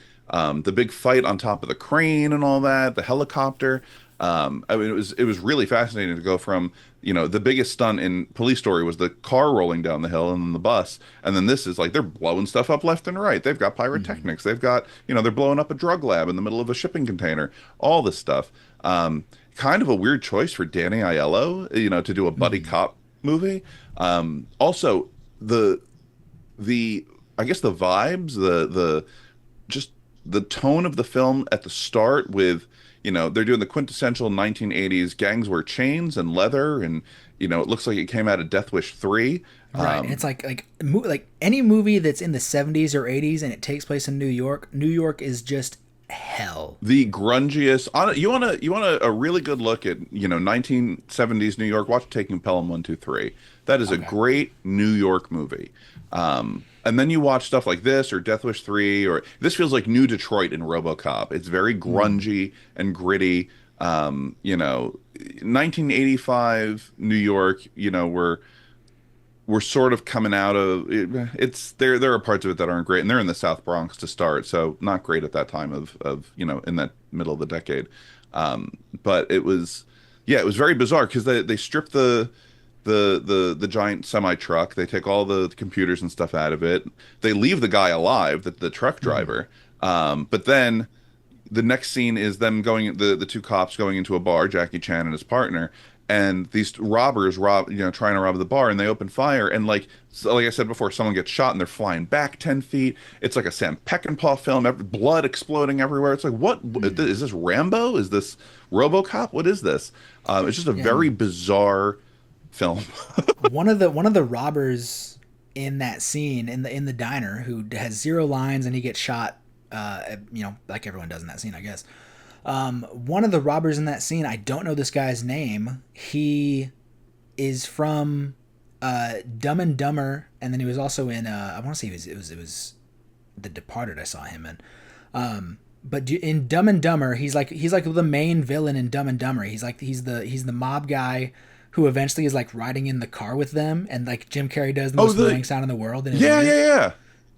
big fight on top of the crane and all that, the helicopter. I mean, it was really fascinating to go from, you know, the biggest stunt in Police Story was the car rolling down the hill and then the bus, and then this is like they're blowing stuff up left and right. They've got pyrotechnics. They've got, you know, they're blowing up a drug lab in the middle of a shipping container. All this stuff. Kind of a weird choice for Danny Aiello, you know, to do a buddy cop movie. Also the I guess the vibes, the just the tone of the film at the start with, you know, they're doing the quintessential 1980s gangs wear chains and leather, and you know, it looks like it came out of Death Wish 3. Right, and it's like any movie that's in the 70s or 80s and it takes place in New York. New York is just hell. The grungiest. You want a really good look at, you know, 1970s New York. Watch Taking Pelham 1, 2, 3. That is a great New York movie. And then you watch stuff like this or Death Wish 3, or this feels like New Detroit in RoboCop. It's very grungy and gritty. You know, 1985 New York, you know, we're sort of coming out of it's there are parts of it that aren't great, and they're in the South Bronx to start, so not great at that time of you know, in that middle of the decade. But it was, yeah, it was very bizarre because they stripped the giant semi truck. They take all the computers and stuff out of it. They leave the guy alive, the truck driver. But then the next scene is them going, the two cops going into a bar, Jackie Chan and his partner, and these robbers you know, trying to rob the bar, and they open fire, and like, so like I said before, someone gets shot and they're flying back 10 feet. It's like a Sam Peckinpah film, blood exploding everywhere. It's like, what is this, Rambo? Is this RoboCop? What is this? It's just a very bizarre film. one of the robbers in that scene in the diner, who has zero lines and he gets shot, you know, like everyone does in that scene, I guess. One of the robbers in that scene, I don't know this guy's name. He is from Dumb and Dumber, and then he was also in I want to say it was The Departed. I saw him in. But in Dumb and Dumber, he's like the main villain in Dumb and Dumber. He's the mob guy who eventually is like riding in the car with them, and like Jim Carrey does the most annoying sound in the world. Yeah.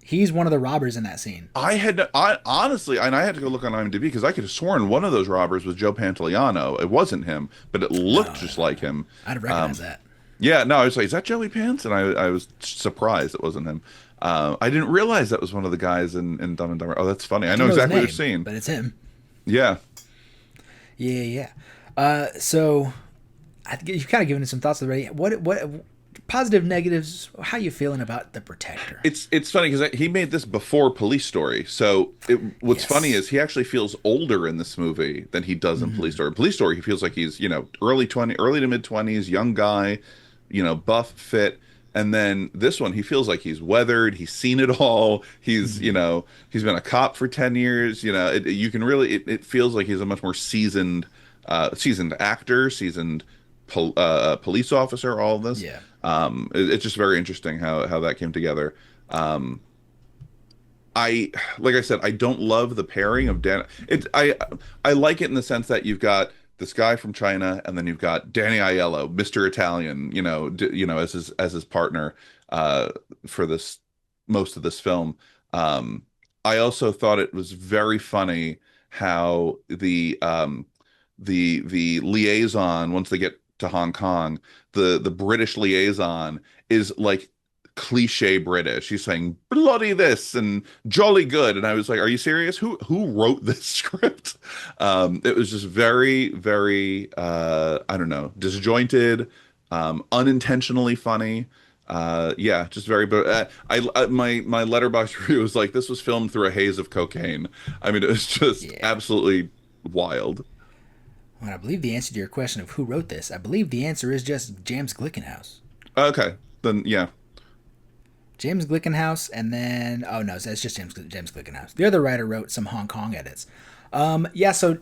He's one of the robbers in that scene. I honestly, and I had to go look on IMDb because I could have sworn one of those robbers was Joe Pantoliano. It wasn't him, but it looked just like him. I'd recognize that. Yeah, no, I was like, is that Joey Pants? And I was surprised it wasn't him. I didn't realize that was one of the guys in Dumb and Dumber. Oh, that's funny. I know exactly what you're saying. But it's him. Yeah. Yeah. So you've kind of given us some thoughts already. What positive, negatives? How you feeling about The Protector? It's funny because he made this before Police Story. So what's funny is he actually feels older in this movie than he does in Police Story. Police Story, he feels like he's, you know, early to mid 20s, young guy, you know, buff, fit. And then this one, he feels like he's weathered. He's seen it all. He's, you know, he's been a cop for 10 years. You know, you can really, it feels like he's a much more seasoned actor, seasoned police officer, all of this. Yeah. It's just very interesting how that came together. Like I said, I don't love the pairing of Dan. I like it in the sense that you've got this guy from China, and then you've got Danny Aiello, Mr. Italian, you know, as his partner for this most of this film. I also thought it was very funny how the liaison, once they get to Hong Kong, the British liaison is like cliche British. He's saying bloody this and jolly good, and I was like, are you serious? Who wrote this script? It was just very, very I don't know, disjointed, unintentionally funny. Yeah, just very. But my letterbox review was like, this was filmed through a haze of cocaine. I mean, it was just absolutely wild. Well, I believe the answer to your question of who wrote this, I believe the answer is just James Glickenhaus. Okay, then yeah. James Glickenhaus, and then it's just James Glickenhaus. The other writer wrote some Hong Kong edits. So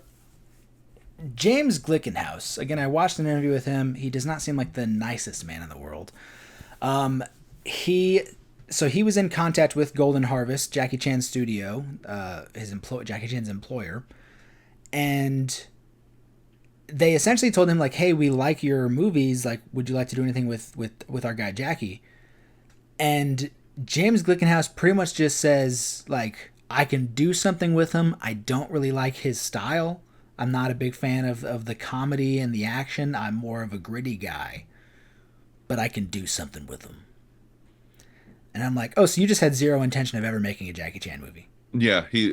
James Glickenhaus, again, I watched an interview with him. He does not seem like the nicest man in the world. He was in contact with Golden Harvest, Jackie Chan's studio, Jackie Chan's employer, and they essentially told him like, hey, we like your movies, like, would you like to do anything with our guy Jackie? And James Glickenhaus pretty much just says like, I can do something with him. I don't really like his style. I'm not a big fan of the comedy and the action. I'm more of a gritty guy, but I can do something with him. And I'm like, oh, so you just had zero intention of ever making a Jackie Chan movie? Yeah, he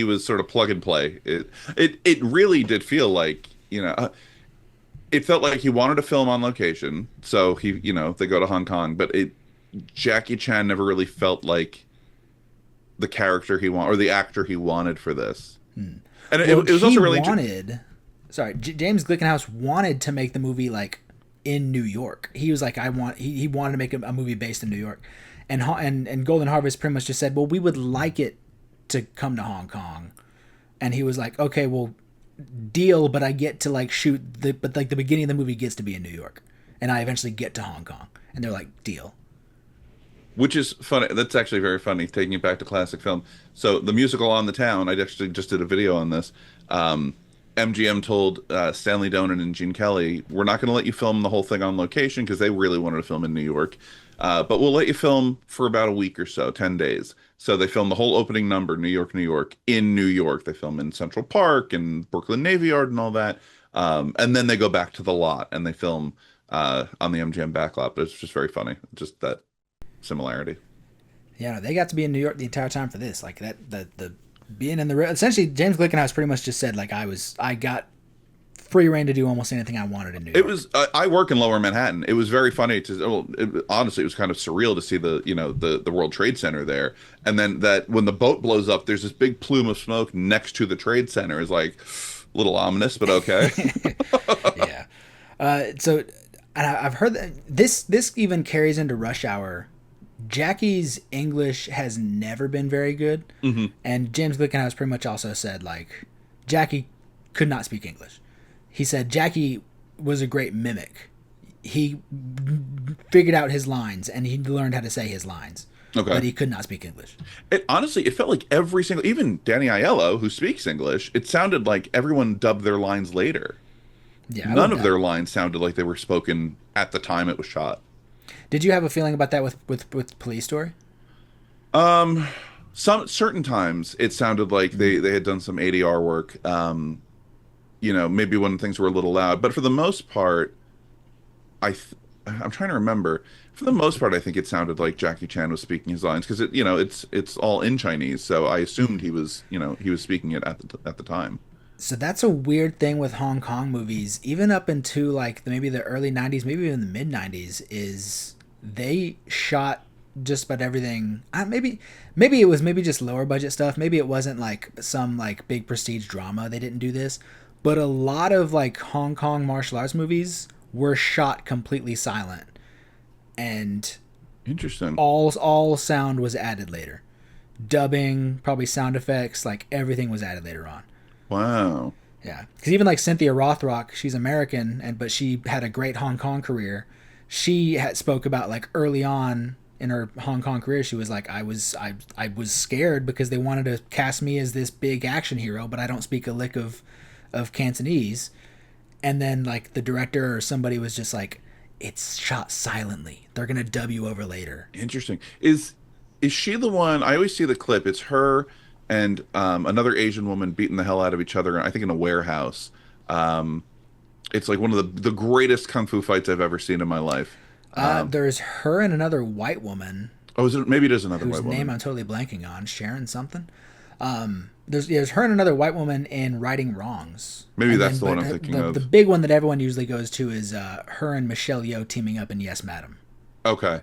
was sort of plug and play. It really did feel like, you know, it felt like he wanted to film on location, so they go to Hong Kong, but Jackie Chan never really felt like the character he wanted or the actor he wanted for this. And it was also really James Glickenhaus wanted to make the movie like in New York. He was like, he wanted to make a movie based in New York, and Golden Harvest pretty much just said, well, we would like it to come to Hong Kong, and he was like, okay, well, deal, but I get to like shoot the beginning of the movie gets to be in New York, and I eventually get to Hong Kong, and they're like, deal. Which is funny. That's actually very funny, taking it back to classic film. So the musical On the Town, I actually just did a video on this. MGM told Stanley Donen and Gene Kelly, we're not going to let you film the whole thing on location because they really wanted to film in New York. But we'll let you film for about a week or so, 10 days. So they filmed the whole opening number, New York, New York, in New York. They film in Central Park and Brooklyn Navy Yard and all that. And then they go back to the lot and they film on the MGM backlot. But it's just very funny, just that similarity. Yeah, no, they got to be in New York the entire time for this. Like the being in the essentially James Glickenhaus pretty much just said like I got free reign to do almost anything I wanted in New York. It was I work in Lower Manhattan. It was very funny honestly it was kind of surreal to see the World Trade Center there, and then that when the boat blows up, there's this big plume of smoke next to the Trade Center. Is like a little ominous, but okay. Yeah. So and I've heard that this even carries into Rush Hour. Jackie's English has never been very good, and James Glickenhaus pretty much also said like Jackie could not speak English. He said Jackie was a great mimic. He figured out his lines and he learned how to say his lines, but he could not speak English. Honestly, it felt like every single, even Danny Aiello, who speaks English, it sounded like everyone dubbed their lines later. Yeah, none of their lines sounded like they were spoken at the time it was shot. Did you have a feeling about that with Police Story? Some certain times it sounded like they had done some ADR work. Maybe when things were a little loud, but for the most part, I'm trying to remember. For the most part, I think it sounded like Jackie Chan was speaking his lines because it's all in Chinese, so I assumed he was speaking it at the time. So that's a weird thing with Hong Kong movies, even up into like maybe the early 90s, maybe even the mid 90s, is they shot just about everything. Maybe it was just lower budget stuff. Maybe it wasn't like some like big prestige drama. They didn't do this, but a lot of like Hong Kong martial arts movies were shot completely silent, and interesting. All sound was added later. Dubbing, probably sound effects, like everything was added later on. Wow. Yeah, because even like Cynthia Rothrock, she's American, but she had a great Hong Kong career. She spoke about like early on in her Hong Kong career, she was like, I was scared because they wanted to cast me as this big action hero, but I don't speak a lick of Cantonese. And then like the director or somebody was just like, it's shot silently. They're gonna dub you over later. Interesting. Is she the one? I always see the clip. It's her and another Asian woman beating the hell out of each other, I think in a warehouse. It's like one of the greatest kung fu fights I've ever seen in my life. There's her and another white woman. Oh, maybe it is another white woman. Whose name I'm totally blanking on. Sharon something. There's her and another white woman in Righting Wrongs. Maybe that's the one I'm thinking of. The big one that everyone usually goes to is her and Michelle Yeoh teaming up in Yes, Madam. Okay.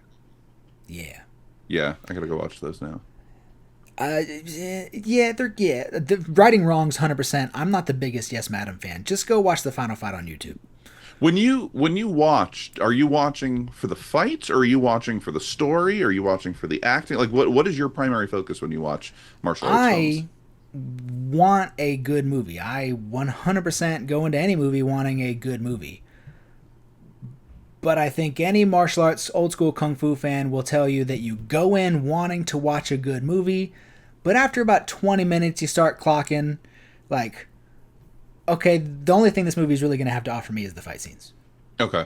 Yeah. Yeah, I gotta go watch those now. The Righting Wrongs 100%. I'm not the biggest Yes, Madam fan. Just go watch the final fight on YouTube. When you watched, are you watching for the fights, or are you watching for the story, or are you watching for the acting? Like, what is your primary focus when you watch martial arts films? I want a good movie. I 100% go into any movie wanting a good movie. But I think any martial arts, old school kung fu fan will tell you that you go in wanting to watch a good movie, but after about 20 minutes you start clocking, like, okay, the only thing this movie is really going to have to offer me is the fight scenes. Okay.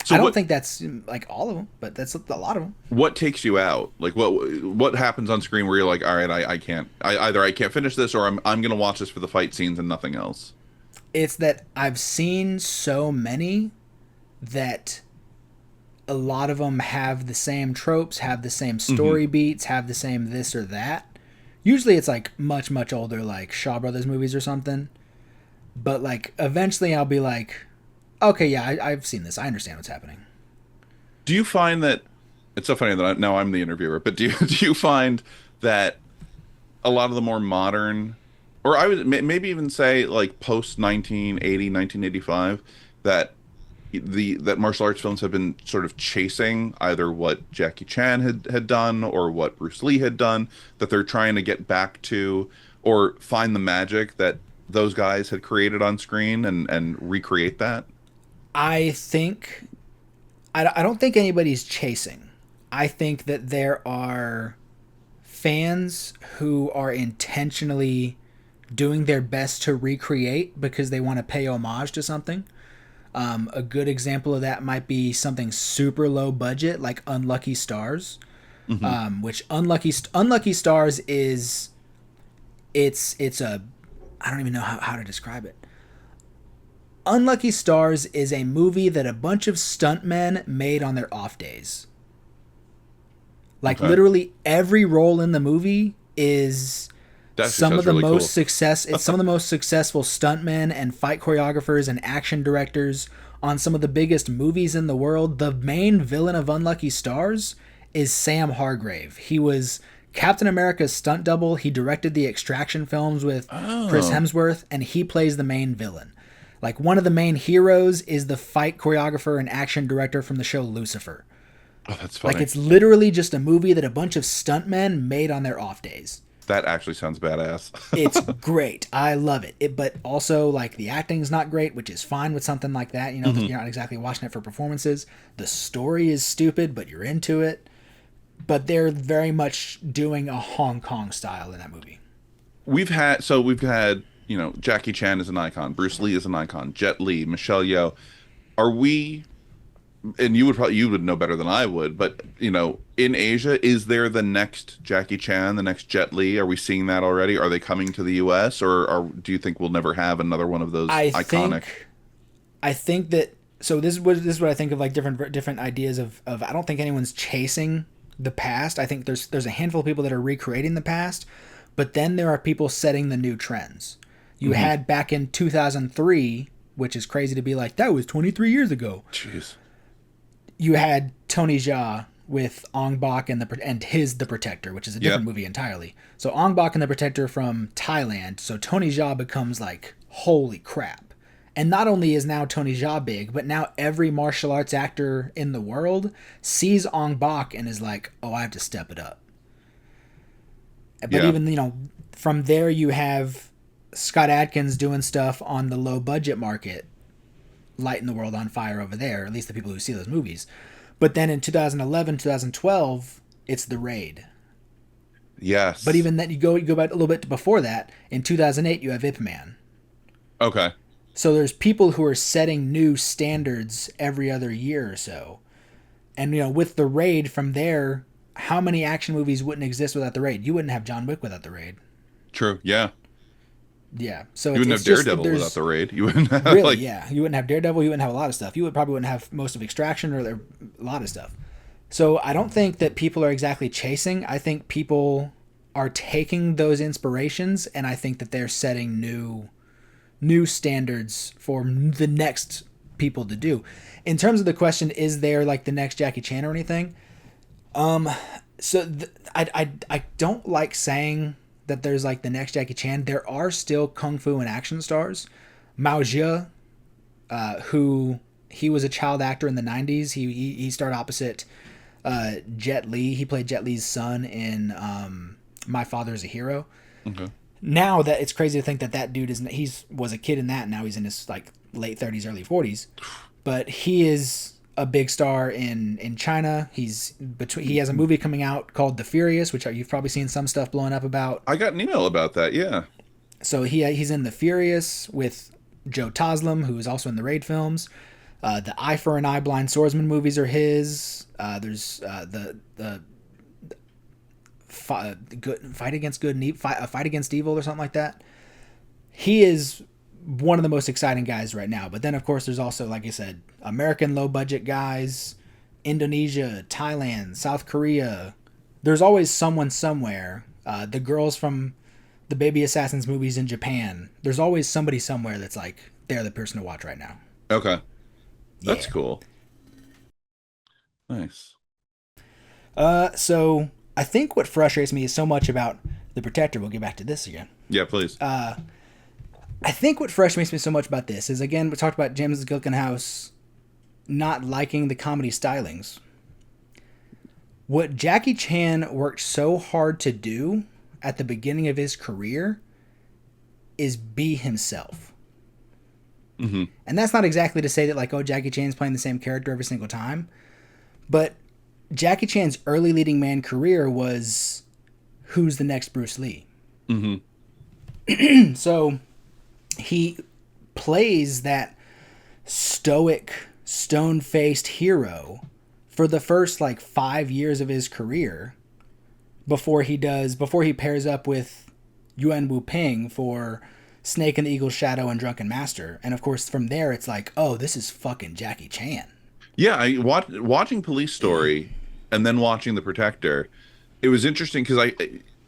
So I don't think that's like all of them, but that's a lot of them. What takes you out? Like what happens on screen where you're like, all right, I can't. Either I can't finish this, or I'm going to watch this for the fight scenes and nothing else. It's that I've seen so many that a lot of them have the same tropes, have the same story beats, have the same this or that. Usually it's like much, much older, like Shaw Brothers movies or something. But like eventually I'll be like, okay, yeah, I've seen this. I understand what's happening. Do you find that it's so funny that now I'm the interviewer, but do you find that a lot of the more modern, or I would maybe even say like post 1980, 1985, that martial arts films have been sort of chasing either what Jackie Chan had done or what Bruce Lee had done, that they're trying to get back to or find the magic that those guys had created on screen and recreate that? I don't think anybody's chasing. I think that there are fans who are intentionally doing their best to recreate because they want to pay homage to something. A good example of that might be something super low budget like Unlucky Stars, which Unlucky Stars is it's a I don't even know how to describe it. Unlucky Stars is a movie that a bunch of stuntmen made on their off days. Like literally every role in the movie is some of the really most cool. it's some of the most successful stuntmen and fight choreographers and action directors on some of the biggest movies in the world. The main villain of Unlucky Stars is Sam Hargrave. He was Captain America's stunt double. He directed the Extraction films with Chris Hemsworth, and he plays the main villain. Like, one of the main heroes is the fight choreographer and action director from the show Lucifer. Oh, that's funny. Like, it's literally just a movie that a bunch of stuntmen made on their off days. That actually sounds badass. It's great. I love it. But also, like, the acting's not great, which is fine with something like that. You know, you're not exactly watching it for performances. The story is stupid, but you're into it. But they're very much doing a Hong Kong style in that movie. We've had, you know, Jackie Chan is an icon, Bruce Lee is an icon, Jet Li, Michelle Yeoh. Are we, and you would know better than I would, but, you know, in Asia, is there the next Jackie Chan, the next Jet Li? Are we seeing that already? Are they coming to the US, or do you think we'll never have another one of those iconic? I think that, so this is what I think of, like, different ideas of I don't think anyone's chasing the past. I think there's a handful of people that are recreating the past, but then there are people setting the new trends. You had back in 2003, which is crazy to be like, that was 23 years ago. Jeez. You had Tony Jaa with Ong Bak and The Protector, which is a different movie entirely. So Ong Bak and The Protector from Thailand. So Tony Jaa becomes like, holy crap. And not only is now Tony Jaa big, but now every martial arts actor in the world sees Ong Bak and is like, oh, I have to step it up. But even, you know, from there you have Scott Adkins doing stuff on the low budget market, lighting the world on fire over there, at least the people who see those movies. But then in 2011, 2012, it's The Raid. Yes. But even then, you go back a little bit before that. In 2008, you have Ip Man. Okay. So there's people who are setting new standards every other year or so. And, you know, with The Raid from there, how many action movies wouldn't exist without The Raid? You wouldn't have John Wick without The Raid. True. Yeah. Yeah. So you wouldn't have Daredevil without The Raid. You wouldn't have, really, yeah. You wouldn't have Daredevil. You wouldn't have a lot of stuff. You probably wouldn't have most of Extraction or a lot of stuff. So I don't think that people are exactly chasing. I think people are taking those inspirations, and I think that they're setting new standards for the next people to do. In terms of the question, is there like the next Jackie Chan or anything? I don't like saying that there's like the next Jackie Chan. There are still kung fu and action stars. Mao Zedong, who he was a child actor in the 90s. He starred opposite Jet Li. He played Jet Li's son in My Father's a Hero. Okay. Now that it's crazy to think that dude was a kid in that, and now he's in his like late 30s, early 40s. But he is a big star in China. He has a movie coming out called The Furious, which you've probably seen some stuff blowing up about. I got an email about that, yeah. So he's in The Furious with Joe Taslim, who is also in the Raid films. The Eye for an Eye Blind Swordsman movies are his. There's the Fight Against Good and Evil, Fight Against Evil or something like that. He is one of the most exciting guys right now. But then, of course, there's also, like I said, American low-budget guys, Indonesia, Thailand, South Korea. There's always someone somewhere. The girls from the Baby Assassins movies in Japan. There's always somebody somewhere that's like, they're the person to watch right now. Okay. That's cool. Nice. So I think what frustrates me is so much about The Protector. We'll get back to this again. Yeah, please. I think what frustrates me so much about this is, again, we talked about James Gilkenhouse not liking the comedy stylings. What Jackie Chan worked so hard to do at the beginning of his career is be himself. Mm-hmm. And that's not exactly to say that, like, oh, Jackie Chan's playing the same character every single time. But Jackie Chan's early leading man career was, who's the next Bruce Lee? Mm-hmm. So he plays that stoic, stone-faced hero for the first like 5 years of his career before he pairs up with Yuan Wu Ping for Snake and the Eagle's Shadow and Drunken Master. And of course from there it's like, oh, this is fucking Jackie Chan. Yeah, watching Police Story and then watching The Protector, it was interesting because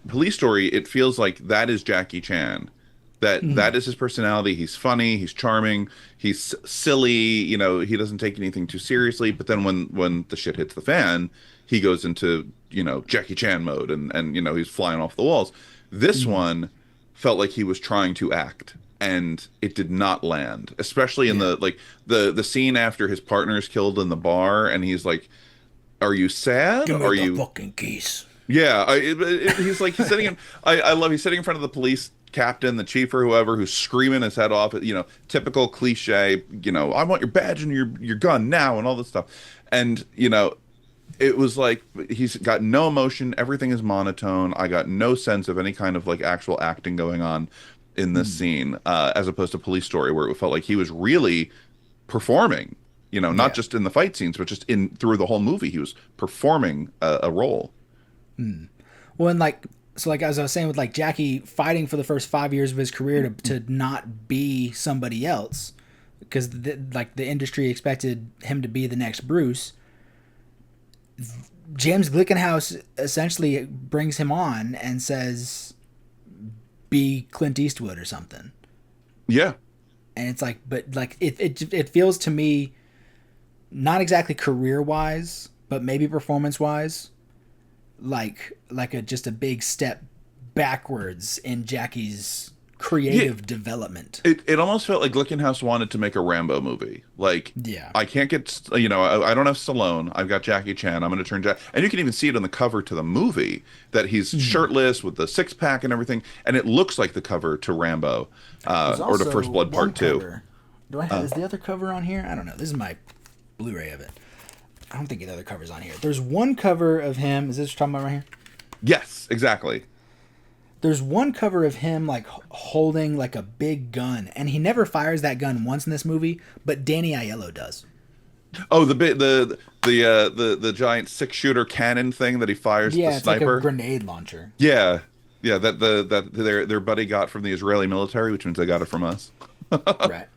Police Story, it feels like that is Jackie Chan. That is his personality. He's funny, he's charming, he's silly, you know, he doesn't take anything too seriously, but then when the shit hits the fan, he goes into, you know, Jackie Chan mode and you know, he's flying off the walls. This one felt like he was trying to act, and it did not land, especially in the scene after his partner is killed in the bar and he's like, are you sad? Give me Are the you fucking keys? Yeah, he's like, he's sitting in. He's sitting in front of the police captain, the chief or whoever, who's screaming his head off. You know, typical cliche. You know, I want your badge and your gun now, and all this stuff. And you know, it was like he's got no emotion. Everything is monotone. I got no sense of any kind of like actual acting going on in this scene, as opposed to Police Story, where it felt like he was really performing. You know, not just in the fight scenes, but just through the whole movie, he was performing a role. Well, and like as I was saying with like Jackie fighting for the first 5 years of his career to not be somebody else, because the industry expected him to be the next Bruce. James Glickenhaus essentially brings him on and says, "Be Clint Eastwood or something." Yeah, and it's like, but like it feels to me, not exactly career wise, but maybe performance wise, like just a big step backwards in Jackie's creative development. It almost felt like Glickenhaus wanted to make a Rambo movie. Like, I can't get, you know, I don't have Stallone. I've got Jackie Chan. I'm going to turn and you can even see it on the cover to the movie that he's shirtless with the six pack and everything, and it looks like the cover to Rambo, or to First Blood Part 2. Do I have is the other cover on here? I don't know. This is my Blu-ray of it. I don't think the other cover's on here. There's one cover of him. Is this what you're talking about right here? Yes, exactly. There's one cover of him like holding like a big gun, and he never fires that gun once in this movie, but Danny Aiello does. Oh, the giant 6-shooter cannon thing that he fires at the sniper. It's like a grenade launcher. Yeah, that their buddy got from the Israeli military, which means they got it from us. Right.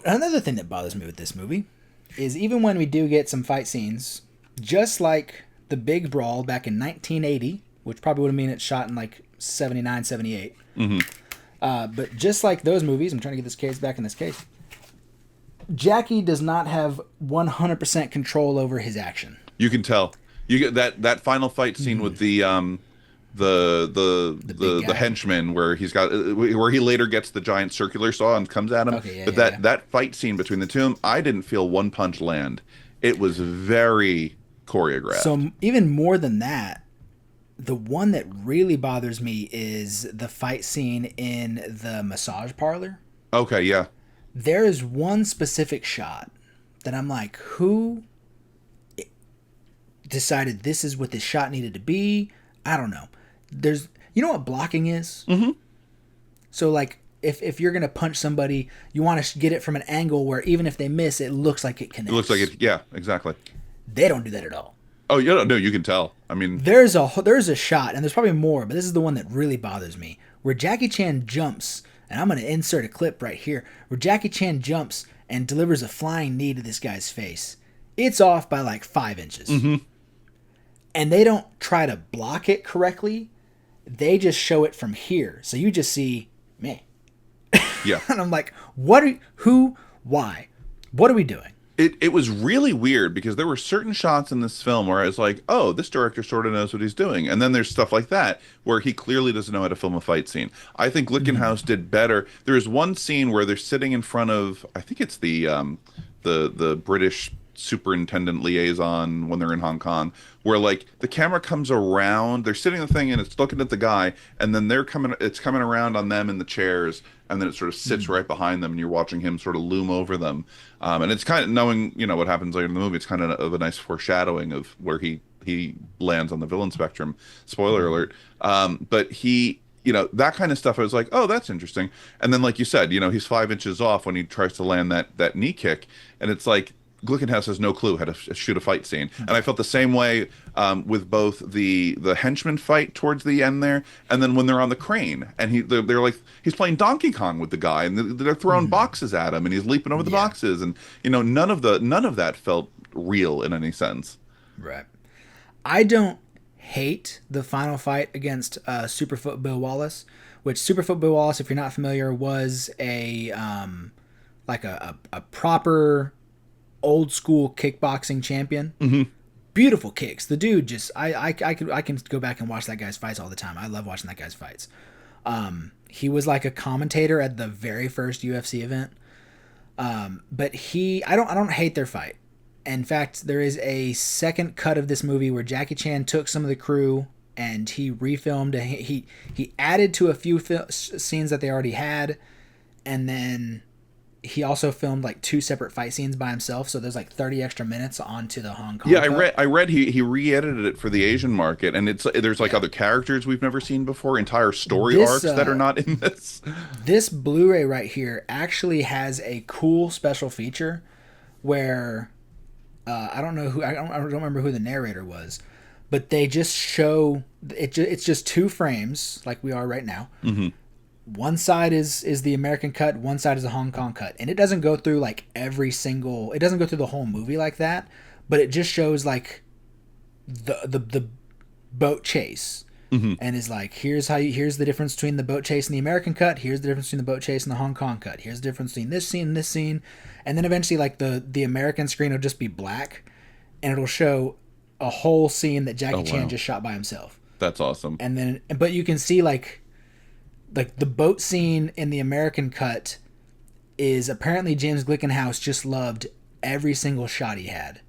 Another thing that bothers me with this movie is even when we do get some fight scenes, just like the big brawl back in 1980, which probably would mean it's shot in like 79, 78. But just like those movies, I'm trying to get this case back in this case, Jackie does not have 100% control over his action. You can tell. You get that final fight scene with the henchman where he later gets the giant circular saw and comes at him. Okay, that fight scene between the two of them, I didn't feel one punch land. It was very choreographed. So even more than that, the one that really bothers me is the fight scene in the massage parlor. Okay, yeah. There is one specific shot that I'm like, who decided this is what this shot needed to be? I don't know. You know what blocking is? Mm-hmm. So like if you're gonna punch somebody, you want to get it from an angle where even if they miss, it looks like it connects. It looks like it. Yeah, exactly. They don't do that at all. Oh, yeah, no, you can tell. I mean, there's a shot, and there's probably more, but this is the one that really bothers me, where Jackie Chan jumps, and I'm gonna insert a clip right here, where Jackie Chan jumps and delivers a flying knee to this guy's face. It's off by like 5 inches. Mm-hmm. And they don't try to block it correctly. They just show it from here. So you just see me. Yeah. And I'm like, why? What are we doing? It was really weird because there were certain shots in this film where I was like, oh, this director sort of knows what he's doing. And then there's stuff like that where he clearly doesn't know how to film a fight scene. I think Glickenhaus did better. There's one scene where they're sitting in front of, I think it's the British superintendent liaison when they're in Hong Kong, where like the camera comes around, they're sitting in the thing and it's looking at the guy, and then it's coming around on them in the chairs, and then it sort of sits right behind them, and you're watching him sort of loom over them, and it's kind of knowing what happens later in the movie. It's kind of a nice foreshadowing of where he he lands on the villain spectrum. Spoiler alert. But he, that kind of stuff, I was like, oh, that's interesting. And then, like you said, he's 5 inches off when he tries to land that knee kick, and it's like Glickenhaus has no clue how to shoot a fight scene. And I felt the same way with both the henchman fight towards the end there, and then when they're on the crane, and they're like, he's playing Donkey Kong with the guy, and they're throwing boxes at him, and he's leaping over the boxes, and none of that felt real in any sense. Right. I don't hate the final fight against Superfoot Bill Wallace, which Superfoot Bill Wallace, if you're not familiar, was a proper old school kickboxing champion. Mm-hmm. Beautiful kicks. The dude just I can go back and watch that guy's fights all the time. I love watching that guy's fights. He was like a commentator at the very first UFC event. But I don't hate their fight. In fact, there is a second cut of this movie where Jackie Chan took some of the crew and he refilmed. He added to a few scenes that they already had, and then he also filmed like 2 separate fight scenes by himself, so there's like 30 extra minutes onto the Hong Kong. Yeah, cut. I read he re-edited it for the Asian market, and there's like other characters we've never seen before, entire story arcs that are not in this. This Blu-ray right here actually has a cool special feature where I don't remember who the narrator was, but they just show it's just 2 frames like we are right now. Mm-hmm. One side is the American cut, one side is the Hong Kong cut. And it doesn't go through like it doesn't go through the whole movie like that, but it just shows like the boat chase. Mm-hmm. And is like, here's the difference between the boat chase and the American cut, here's the difference between the boat chase and the Hong Kong cut, here's the difference between this scene and this scene. And then eventually like the American screen will just be black and it'll show a whole scene that Jackie Chan just shot by himself. That's awesome. And but you can see like the boat scene in the American cut is apparently James Glickenhaus just loved every single shot he had.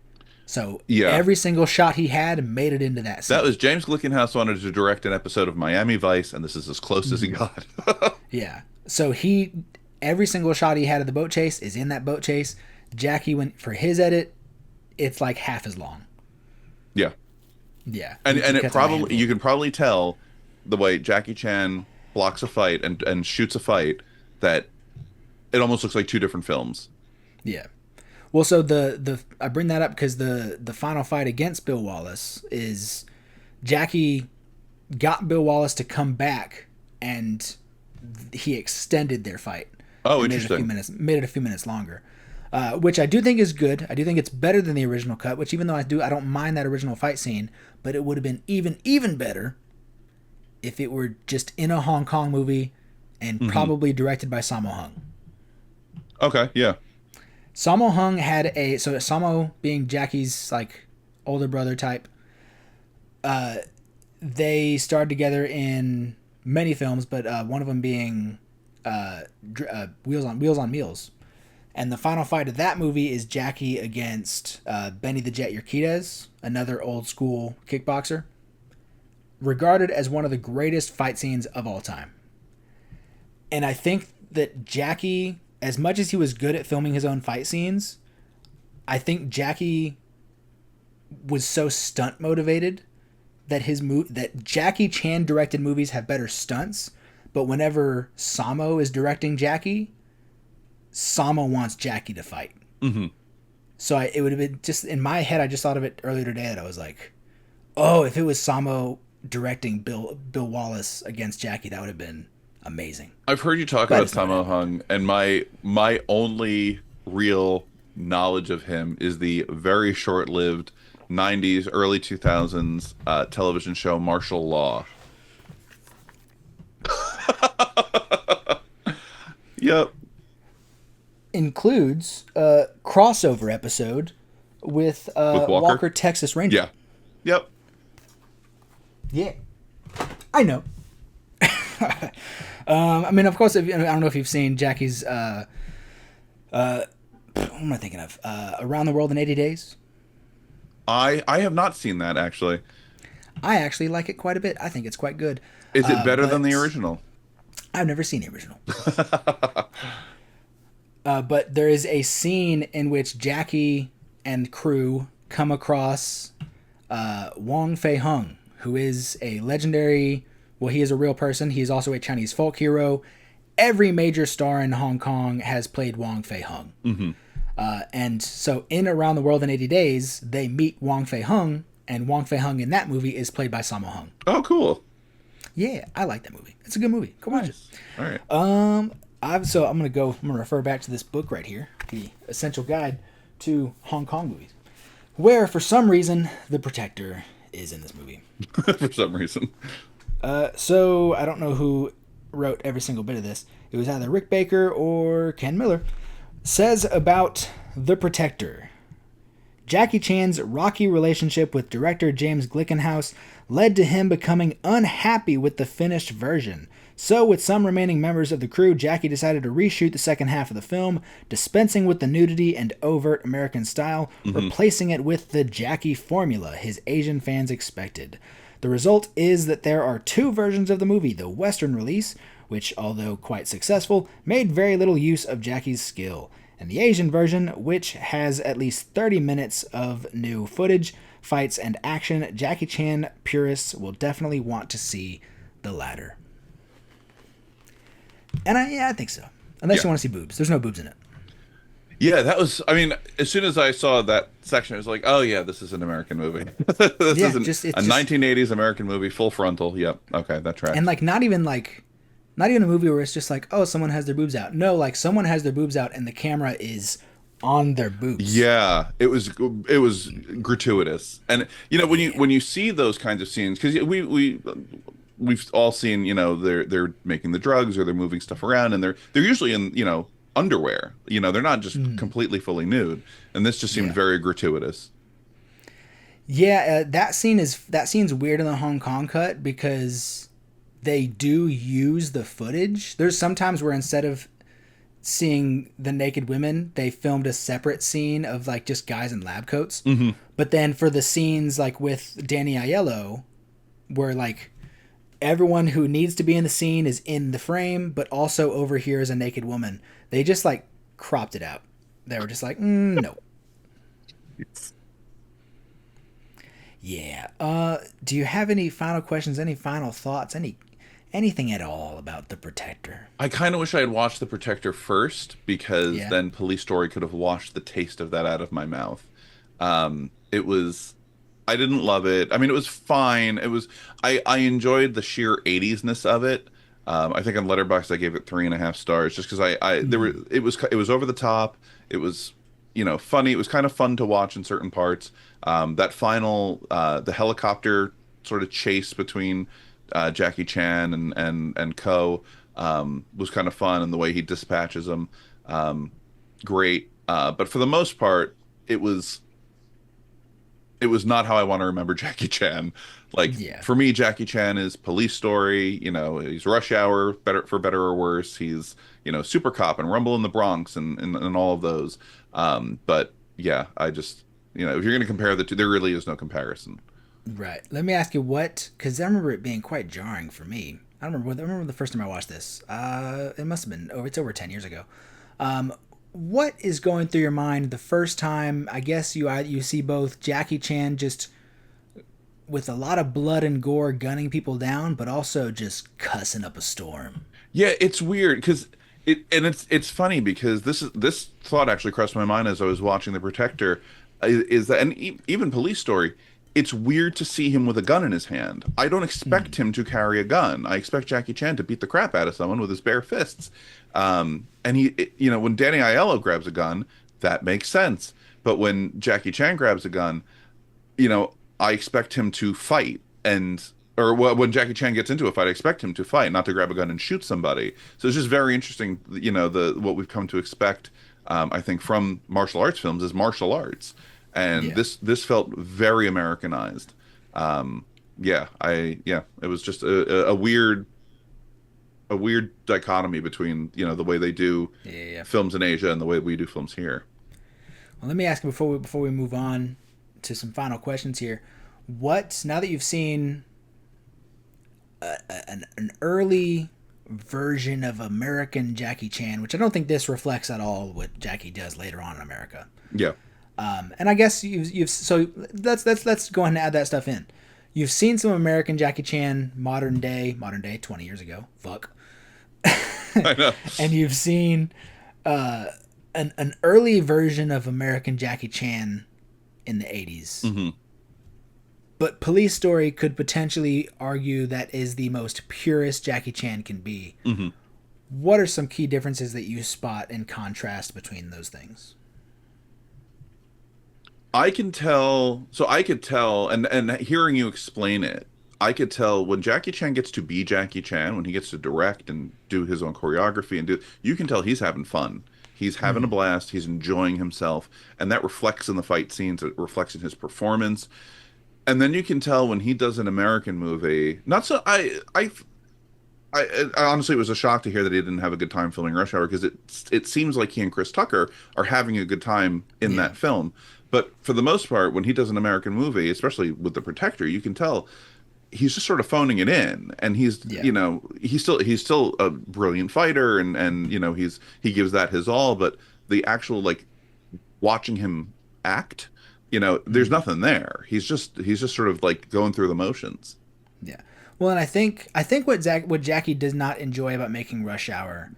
So every single shot he had made it into that scene. That was James Glickenhaus wanted to direct an episode of Miami Vice, and this is as close as he got. Yeah. So every single shot he had of the boat chase is in that boat chase. Jackie went for his edit. It's like half as long. Yeah. Yeah. And it probably, you can probably tell the way Jackie Chan blocks a fight and shoots a fight that it almost looks like 2 different films. Yeah. Well, so I bring that up because the final fight against Bill Wallace is Jackie got Bill Wallace to come back and he extended their fight. Oh, interesting. Made it a few minutes longer, which I do think is good. I do think it's better than the original cut, which even though I don't mind that original fight scene, but it would have been even better if it were just in a Hong Kong movie and probably directed by Sammo Hung. Okay, yeah. Sammo Hung had so Sammo being Jackie's like older brother type, they starred together in many films, but one of them being Wheels on Meals. And the final fight of that movie is Jackie against Benny the Jet Urquidez, another old school kickboxer, regarded as one of the greatest fight scenes of all time. And I think that Jackie, as much as he was good at filming his own fight scenes, I think Jackie was so stunt motivated that that Jackie Chan directed movies have better stunts, but whenever Sammo is directing Jackie, Sammo wants Jackie to fight. Mm-hmm. So it would have been just in my head. I just thought of it earlier today that I was like, oh, if it was Sammo directing Bill Wallace against Jackie, that would have been amazing. I've heard you talk about Sammo Hung, and my only real knowledge of him is the very short-lived 90s, early 2000s television show Martial Law. Yep. Includes a crossover episode with Walker, Texas Ranger. Yeah. Yep. Yeah. I know. I mean, of course, I don't know if you've seen Jackie's, what am I thinking of? Around the World in 80 Days? I have not seen that, actually. I actually like it quite a bit. I think it's quite good. Is it better than the original? I've never seen the original. But there is a scene in which Jackie and crew come across Wong Fei Hung, who is a legendary, well, he is a real person. He is also a Chinese folk hero. Every major star in Hong Kong has played Wong Fei Hung. Mm-hmm. And so in Around the World in 80 Days, they meet Wong Fei Hung, and Wong Fei Hung in that movie is played by Sammo Hung. Oh, cool. Yeah, I like that movie. It's a good movie. Go watch it. All right. I'm gonna refer back to this book right here, The Essential Guide to Hong Kong Movies, where for some reason The Protector is in this movie. For some reason. So I don't know who wrote every single bit of this. It was either Rick Baker or Ken Miller. Says about The Protector. Jackie Chan's rocky relationship with director James Glickenhaus led to him becoming unhappy with the finished version. So, with some remaining members of the crew, Jackie decided to reshoot the second half of the film, dispensing with the nudity and overt American style, replacing it with the Jackie formula his Asian fans expected. The result is that there are two versions of the movie: the Western release, which, although quite successful, made very little use of Jackie's skill, and the Asian version, which has at least 30 minutes of new footage, fights, and action. Jackie Chan purists will definitely want to see the latter. And I think so. Unless you want to see boobs. There's no boobs in it. Yeah, that was, I mean, as soon as I saw that section, I was like, oh yeah, this is an American movie. This is a 1980s American movie, full frontal. Yep. Okay, that tracks. And not even a movie where it's just like, oh, someone has their boobs out. No, like someone has their boobs out and the camera is on their boobs. Yeah, it was gratuitous. And when you see those kinds of scenes, because we've all seen, they're making the drugs or they're moving stuff around, and they're usually in underwear. They're not just completely fully nude, and this just seemed very gratuitous. Yeah, that scene's weird in the Hong Kong cut because they do use the footage. There's sometimes where instead of seeing the naked women, they filmed a separate scene of like just guys in lab coats. Mm-hmm. But then for the scenes like with Danny Aiello, where like everyone who needs to be in the scene is in the frame, but also over here is a naked woman, they just like cropped it out. They were just like, no. Yeah. Do you have any final questions? Any final thoughts? Anything at all about The Protector? I kind of wish I had watched The Protector first, because then Police Story could have washed the taste of that out of my mouth. I didn't love it. I mean, it was fine. I enjoyed the sheer 80s-ness of it. I think on Letterboxd I gave it 3.5 stars, just because it was over the top. It was funny. It was kind of fun to watch in certain parts. That final the helicopter sort of chase between Jackie Chan and Co. Was kind of fun, and the way he dispatches them, great. But for the most part, it was not how I want to remember Jackie Chan. For me, Jackie Chan is Police Story. He's Rush Hour, for better or worse. He's Super Cop and Rumble in the Bronx and all of those. But yeah, I just if you're going to compare the two, there really is no comparison. Right. Let me ask you because I remember it being quite jarring for me. I remember the first time I watched this. It must have been it's over 10 years ago. What is going through your mind the first time, I guess you see both Jackie Chan just with a lot of blood and gore gunning people down, but also just cussing up a storm? Yeah, it's weird because it's funny because this thought actually crossed my mind as I was watching The Protector, is that, and even Police Story, it's weird to see him with a gun in his hand. I don't expect him to carry a gun. I expect Jackie Chan to beat the crap out of someone with his bare fists. And when Danny Aiello grabs a gun, that makes sense. But when Jackie Chan grabs a gun, I expect him to fight. Or when Jackie Chan gets into a fight, I expect him to fight, not to grab a gun and shoot somebody. So it's just very interesting, what we've come to expect, I think, from martial arts films is martial arts. And this felt very Americanized. It was just a weird dichotomy between the way they do films in Asia and the way we do films here. Well, let me ask you before we move on to some final questions here. Now that you've seen an early version of American Jackie Chan, which I don't think this reflects at all what Jackie does later on in America. Yeah. And I guess you've so let's go ahead and add that stuff in. You've seen some American Jackie Chan modern day 20 years ago. Fuck. I know. And you've seen an early version of American Jackie Chan in the 80s. Mm-hmm. But Police Story could potentially argue that is the most purest Jackie Chan can be. Mm-hmm. What are some key differences that you spot and contrast between those things? I can tell. So I could tell, and hearing you explain it, I could tell when Jackie Chan gets to be Jackie Chan, when he gets to direct and do his own choreography and do, you can tell he's having fun. He's having a blast. He's enjoying himself, and that reflects in the fight scenes. It reflects in his performance. And then you can tell when he does an American movie. Not so. I honestly, it was a shock to hear that he didn't have a good time filming Rush Hour, because it seems like he and Chris Tucker are having a good time in that film. But for the most part, when he does an American movie, especially with The Protector, you can tell he's just sort of phoning it in, and he's he's still a brilliant fighter, and he gives that his all. But the actual, like, watching him act, there's nothing there. He's just sort of like going through the motions. Yeah. Well, and I think what Jackie does not enjoy about making Rush Hour,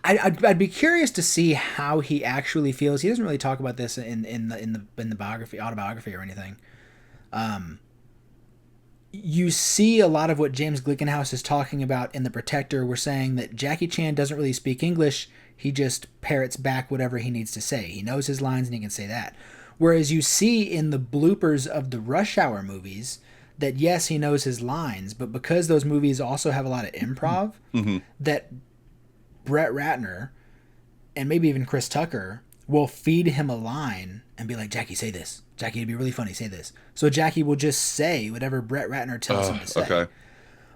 I'd be curious to see how he actually feels. He doesn't really talk about this in the autobiography or anything. You see a lot of what James Glickenhaus is talking about in The Protector. We're saying that Jackie Chan doesn't really speak English. He just parrots back whatever he needs to say. He knows his lines and he can say that. Whereas you see in the bloopers of the Rush Hour movies that, yes, he knows his lines, but because those movies also have a lot of improv, that Brett Ratner and maybe even Chris Tucker will feed him a line and be like, Jackie, say this. Jackie, it'd be really funny, say this. So Jackie will just say whatever Brett Ratner tells him to say. Okay.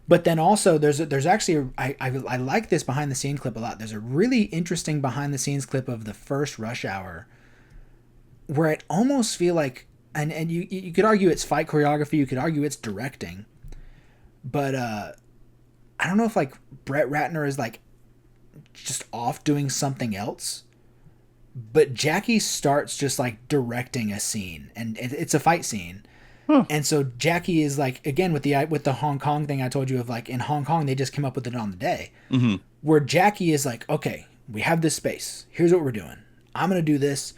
But then also there's actually I like this behind the scene clip a lot. There's a really interesting behind the scenes clip of the first Rush Hour where it almost feel like, and you could argue it's fight choreography, you could argue it's directing, but I don't know if like Brett Ratner is like just off doing something else, but Jackie starts just like directing a scene, and it's a fight scene. And so Jackie is like, again, with the Hong Kong thing I told you of, like, in Hong Kong they just came up with it on the day, where Jackie is like, okay, we have this space, here's what we're doing, I'm gonna do this.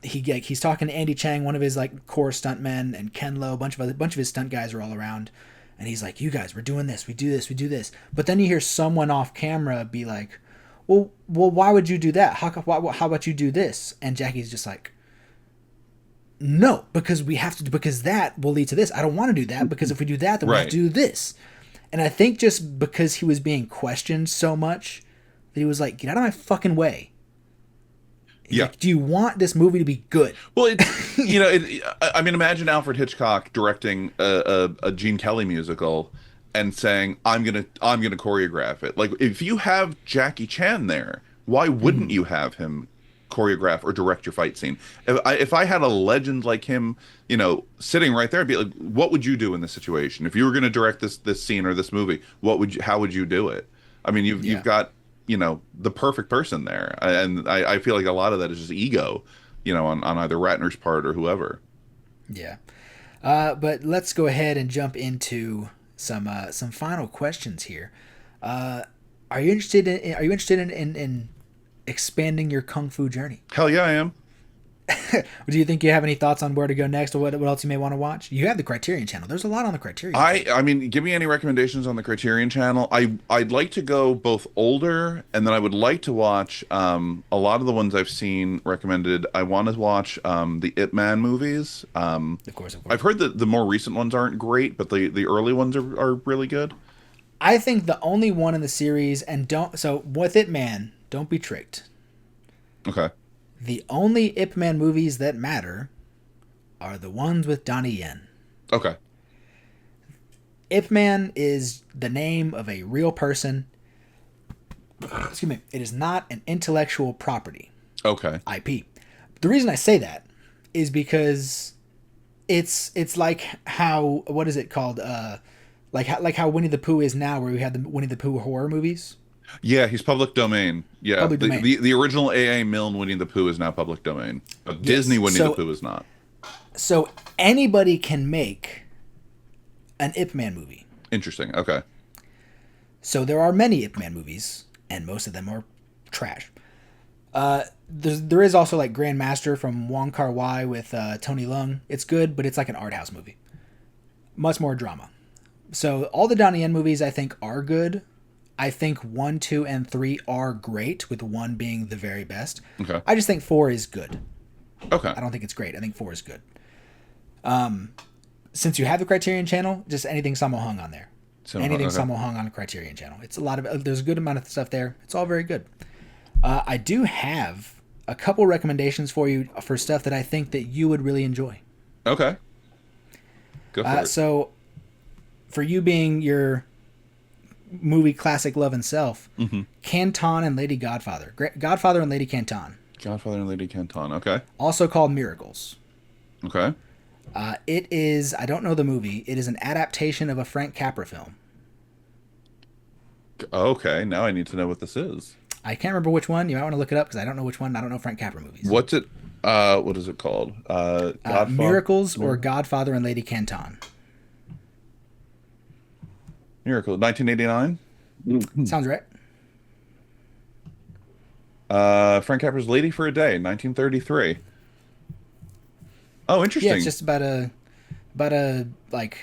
He's talking to Andy Chang, one of his like core stuntmen, and Ken Lo, a bunch of his stunt guys are all around, and he's like, you guys, we're doing this, we do this. But then you hear someone off camera be like, well, why would you do that? How about you do this? And Jackie's just like, no, because we have to, because that will lead to this. I don't want to do that, because if we do that, then we have to do this. And I think just because he was being questioned so much, that he was like, get out of my fucking way. He's like, do you want this movie to be good? Well, I mean, imagine Alfred Hitchcock directing a Gene Kelly musical and saying, I'm gonna choreograph it. Like, if you have Jackie Chan there, why wouldn't you have him choreograph or direct your fight scene? If I had a legend like him, sitting right there, I'd be like, what would you do in this situation? If you were going to direct this scene or this movie, how would you do it? I mean, you've got, the perfect person there. And I feel like a lot of that is just ego, on either Ratner's part or whoever. Yeah. But let's go ahead and jump into some final questions here. Are you interested in expanding your kung fu journey? Hell yeah, I am. Do you think you have any thoughts on where to go next, or what else you may want to watch? You have the Criterion channel. There's a lot on the Criterion channel. I mean, give me any recommendations on the Criterion channel. I'd like to go both older, and then I would like to watch a lot of the ones I've seen recommended. I want to watch the Ip Man movies. Of course. I've heard that the more recent ones aren't great, but the early ones are really good. I think the only one in the series, with Ip Man, don't be tricked. Okay. The only Ip Man movies that matter are the ones with Donnie Yen. Okay. Ip Man is the name of a real person. Excuse me. It is not an intellectual property. Okay. IP. The reason I say that is because it's like how, what is it called? Like how Winnie the Pooh is now, where we had the Winnie the Pooh horror movies. Yeah, he's public domain. Yeah, Public domain. The original A.A. Milne Winnie the Pooh is now public domain. But Disney Winnie the Pooh is not. So anybody can make an Ip Man movie. Interesting. Okay. So there are many Ip Man movies, and most of them are trash. There is also like Grandmaster from Wong Kar-wai with Tony Leung. It's good, but it's like an art house movie. Much more drama. So all the Donnie Yen movies I think are good. I think 1, 2, and 3 are great, with 1 being the very best. Okay. I just think 4 is good. Okay. I don't think it's great. I think 4 is good. Since you have the Criterion Channel, just anything Sammo Hung on there. Anything Sammo Hung on the Criterion Channel. It's a lot of there's a good amount of stuff there. It's all very good. I do have a couple recommendations for you for stuff that I think that you would really enjoy. Okay. Go for it. So, for you being your movie classic love and self, Canton and Lady Godfather. Godfather and Lady Canton. Godfather and Lady Canton. Okay. Also called Miracles. Okay. It is, I don't know the movie, it is an adaptation of a Frank Capra film. Okay, now I need to know what this is. I can't remember which one. You might want to look it up because I don't know which one. I don't know Frank Capra movies. What's it? What is it called? Miracles or Godfather and Lady Canton. Miracle, 1989. Sounds right. Frank Capra's Lady for a Day, 1933. Oh, interesting. Yeah, it's just about a like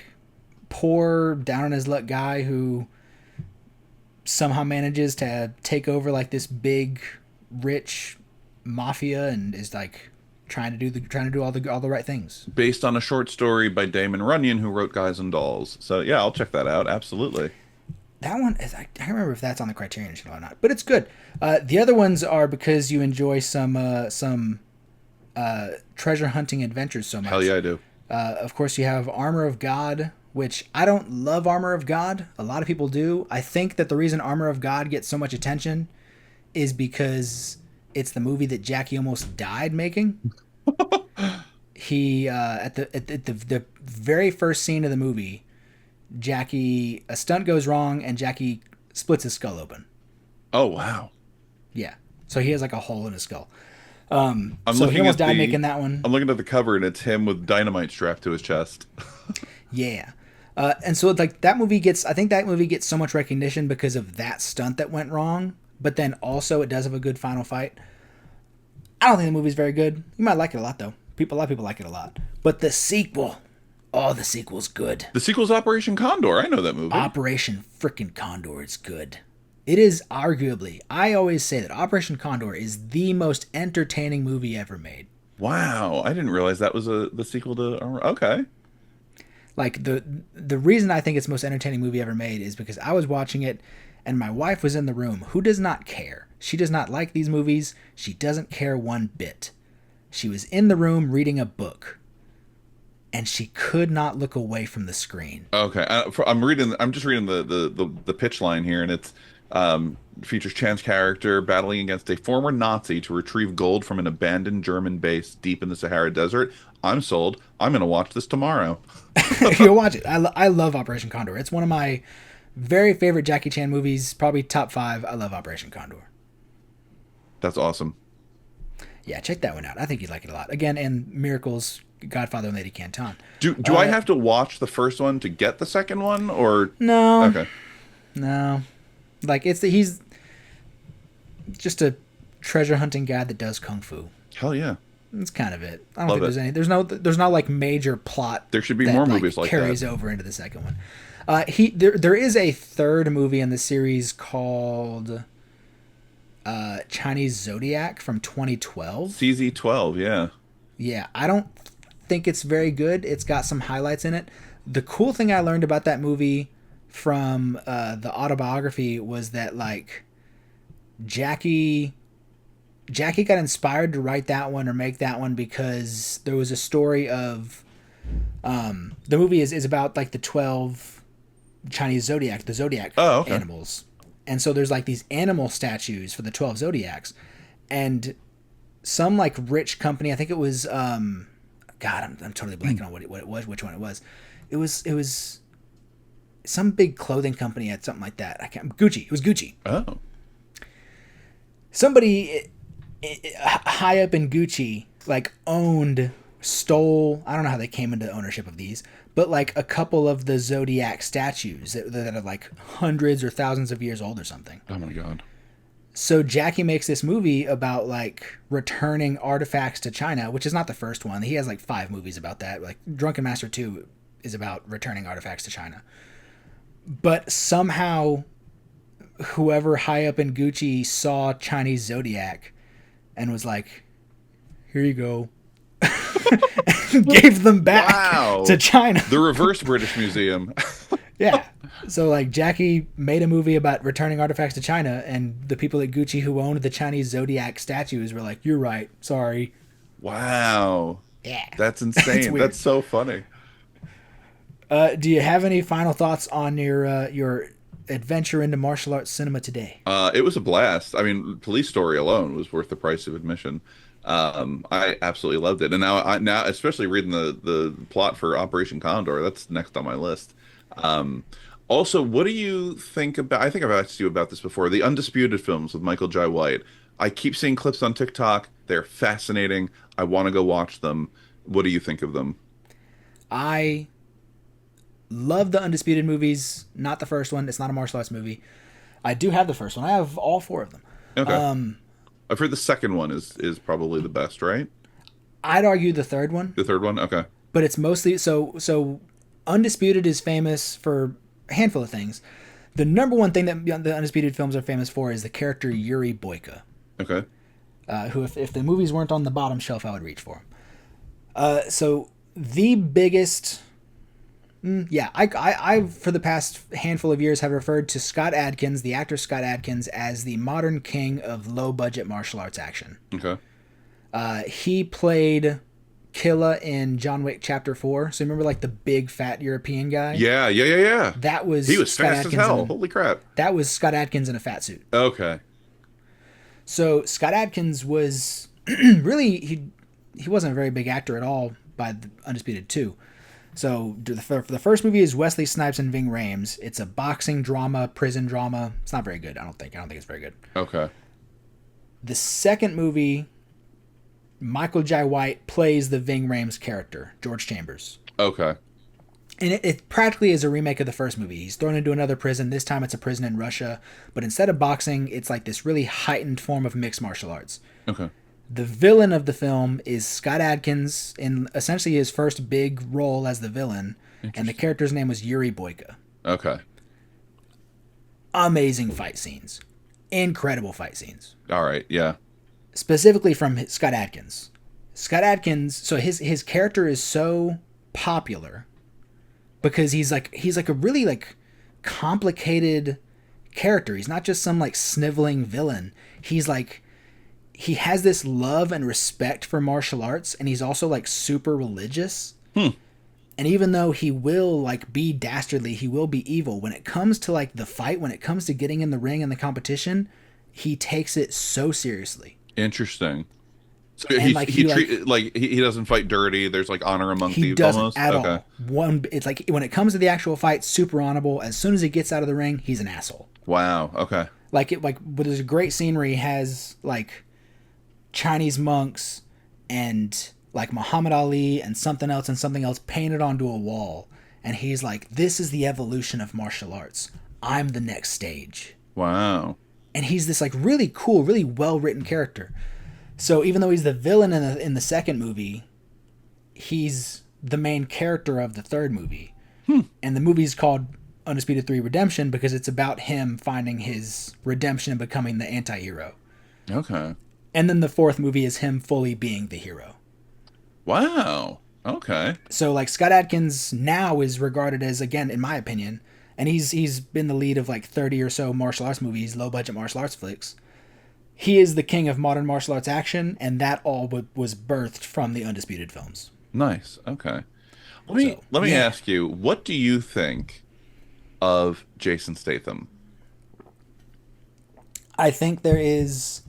poor, down on his luck guy who somehow manages to take over like this big, rich mafia and is like trying to do all the right things. Based on a short story by Damon Runyon, who wrote Guys and Dolls. So yeah, I'll check that out. Absolutely. That one is, I can't remember if that's on the Criterion Channel or not, but it's good. The other ones are because you enjoy some treasure hunting adventures so much. Hell yeah, I do. Of course, you have Armor of God, which I don't love Armor of God. A lot of people do. I think that the reason Armor of God gets so much attention is because it's the movie that Jackie almost died making. He at the very first scene of the movie, a stunt goes wrong and Jackie splits his skull open. Oh wow. Yeah. So he has like a hole in his skull. He almost died making that one. I'm looking at the cover and it's him with dynamite strapped to his chest. Yeah. And so like I think that movie gets so much recognition because of that stunt that went wrong, but then also it does have a good final fight. I don't think the movie's very good. You might like it a lot though. A lot of people like it a lot. But the sequel's good. The sequel's Operation Condor. I know that movie. Operation frickin' Condor is good. It is arguably, I always say that Operation Condor is the most entertaining movie ever made. Wow, I didn't realize that was the sequel to. Okay. Like the reason I think it's the most entertaining movie ever made is because I was watching it and my wife was in the room, who does not care. She does not like these movies. She doesn't care one bit. She was in the room reading a book and she could not look away from the screen. Okay, I'm just reading the pitch line here, and it's features Chan's character battling against a former Nazi to retrieve gold from an abandoned German base deep in the Sahara Desert. I'm sold. I'm gonna watch this tomorrow. You'll watch it. I love Operation Condor. It's one of my very favorite Jackie Chan movies, probably top 5. I love Operation Condor. That's awesome. Yeah, check that one out. I think you'd like it a lot. Again, and Miracles, Godfather and Lady Canton. Do I have to watch the first one to get the second one, or no? Okay. No, like he's just a treasure hunting guy that does kung fu. Hell yeah. That's kind of it. I don't think there's no like major plot. There should be more movies like that. Carries over into the second one. There is a third movie in the series called Chinese Zodiac from 2012. CZ12, yeah. Yeah, I don't think it's very good. It's got some highlights in it. The cool thing I learned about that movie from the autobiography was that like Jackie got inspired to write that one or make that one because there was a story of the movie is about like the 12 Chinese the zodiac animals. And so there's like these animal statues for the 12 zodiacs, and some like rich company, I think it was I'm totally blanking on what it was, which one it was. It was some big clothing company had something like that. Gucci. It was Gucci. Oh. somebody high up in Gucci like stole, I don't know how they came into ownership of these, but like a couple of the Zodiac statues that are like hundreds or thousands of years old or something. Oh my God. So Jackie makes this movie about like returning artifacts to China, which is not the first one. He has like 5 movies about that. Like Drunken Master 2 is about returning artifacts to China. But somehow whoever high up in Gucci saw Chinese Zodiac and was like, here you go. Gave them back to China. The reverse British Museum. Yeah. So like Jackie made a movie about returning artifacts to China, and the people at Gucci who owned the Chinese Zodiac statues were like, you're right. Sorry. Wow. Yeah. That's insane. That's so funny. Do you have any final thoughts on your adventure into martial arts cinema today? It was a blast. I mean, Police Story alone was worth the price of admission. I absolutely loved it, and now especially reading the plot for Operation Condor, that's next on my list. Also, what do you think about? I think I've asked you about this before. The Undisputed films with Michael Jai White. I keep seeing clips on TikTok. They're fascinating. I want to go watch them. What do you think of them? I love the Undisputed movies. Not the first one. It's not a martial arts movie. I do have the first one. I have all 4 of them. Okay. I've heard the second one is probably the best, right? I'd argue the third one. The third one? Okay. But it's mostly so Undisputed is famous for a handful of things. The number one thing that the Undisputed films are famous for is the character Yuri Boyka. Okay. Who, if the movies weren't on the bottom shelf, I would reach for him. So the biggest... I for the past handful of years have referred to Scott Adkins, the actor Scott Adkins, as the modern king of low-budget martial arts action. Okay. He played Killa in John Wick Chapter 4. So remember like the big fat European guy? Yeah. He was Scott fast Adkins as hell. Holy crap. That was Scott Adkins in a fat suit. Okay. So Scott Adkins was really, he wasn't a very big actor at all by the Undisputed 2. So the first movie is Wesley Snipes and Ving Rhames. It's a boxing drama, prison drama. It's not very good, I don't think it's very good. Okay. The second movie, Michael Jai White plays the Ving Rhames character, George Chambers. Okay. And it practically is a remake of the first movie. He's thrown into another prison. This time it's a prison in Russia. But instead of boxing, it's like this really heightened form of mixed martial arts. Okay. The villain of the film is Scott Adkins in essentially his first big role as the villain. And the character's name was Yuri Boyka. Okay. Amazing fight scenes. Incredible fight scenes. All right. Yeah. Specifically from Scott Adkins. Scott Adkins, so his character is so popular because he's like a really like complicated character. He's not just some like sniveling villain. He's like, he has this love and respect for martial arts, and he's also like super religious. And even though he will like be dastardly, he will be evil. When it comes to like the fight, when it comes to getting in the ring and the competition, he takes it so seriously. Interesting. So And, he doesn't fight dirty. There's like honor among thieves. He doesn't almost. at Okay. all. It's like when it comes to the actual fight, super honorable. As soon as he gets out of the ring, he's an asshole. Wow. Okay. But there's a great scene where he has like Chinese monks and like Muhammad Ali and something else painted onto a wall, and he's like, "This is the evolution of martial arts. I'm the next stage." Wow. And he's this like really cool, really well written character. So even though he's the villain in the second movie, he's the main character of the third movie. And the movie's called Undisputed 3 Redemption because it's about him finding his redemption and becoming the anti-hero. Okay. And then the fourth movie is him fully being the hero. Wow. Okay. So like Scott Adkins now is regarded as, again, in my opinion, and he's been the lead of like 30 or so martial arts movies, low budget martial arts flicks. He is the king of modern martial arts action, and that all was birthed from the Undisputed films. Nice. Okay. Let me ask you, what do you think of Jason Statham? I think there is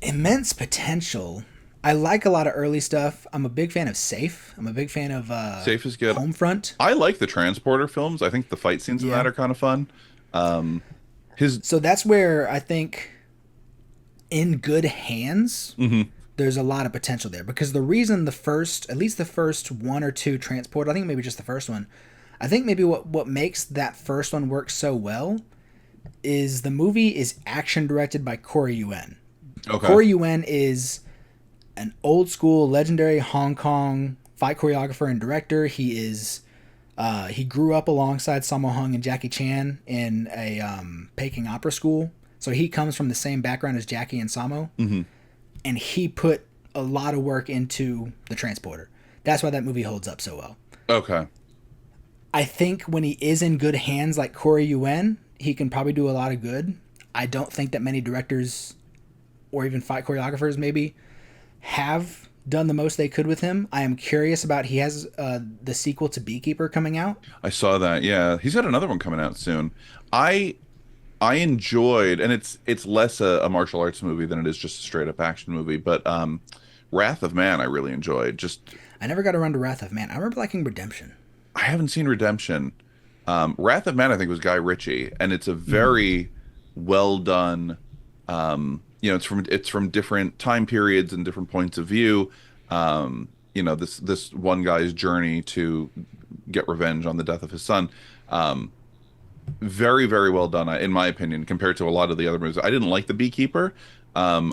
immense potential. I like a lot of early stuff. I'm a big fan of Safe. I'm a big fan of Safe is good. Homefront. I like the Transporter films. I think the fight scenes in that are kind of fun. So that's where I think in good hands, there's a lot of potential there. Because the reason at least the first one or two Transporter, I think maybe just the first one, I think maybe what makes that first one work so well is the movie is action directed by Corey Yuen. Okay. Corey Yuen is an old school legendary Hong Kong fight choreographer and director. He grew up alongside Sammo Hung and Jackie Chan in a Peking opera school. So he comes from the same background as Jackie and Sammo. Mm-hmm. And he put a lot of work into The Transporter. That's why that movie holds up so well. Okay. I think when he is in good hands like Corey Yuen, he can probably do a lot of good. I don't think that many directors or even fight choreographers maybe have done the most they could with him. I am curious about, he has the sequel to Beekeeper coming out. I saw that. Yeah, he's got another one coming out soon. I enjoyed, and it's less a martial arts movie than it is just a straight up action movie, but Wrath of Man I really enjoyed. I never got around to Wrath of Man. I remember liking Redemption. I haven't seen Redemption. Wrath of Man I think was Guy Ritchie, and it's a very well done. It's from different time periods and different points of view. This one guy's journey to get revenge on the death of his son. Very, very well done, in my opinion, compared to a lot of the other movies. I didn't like The Beekeeper. Yeah.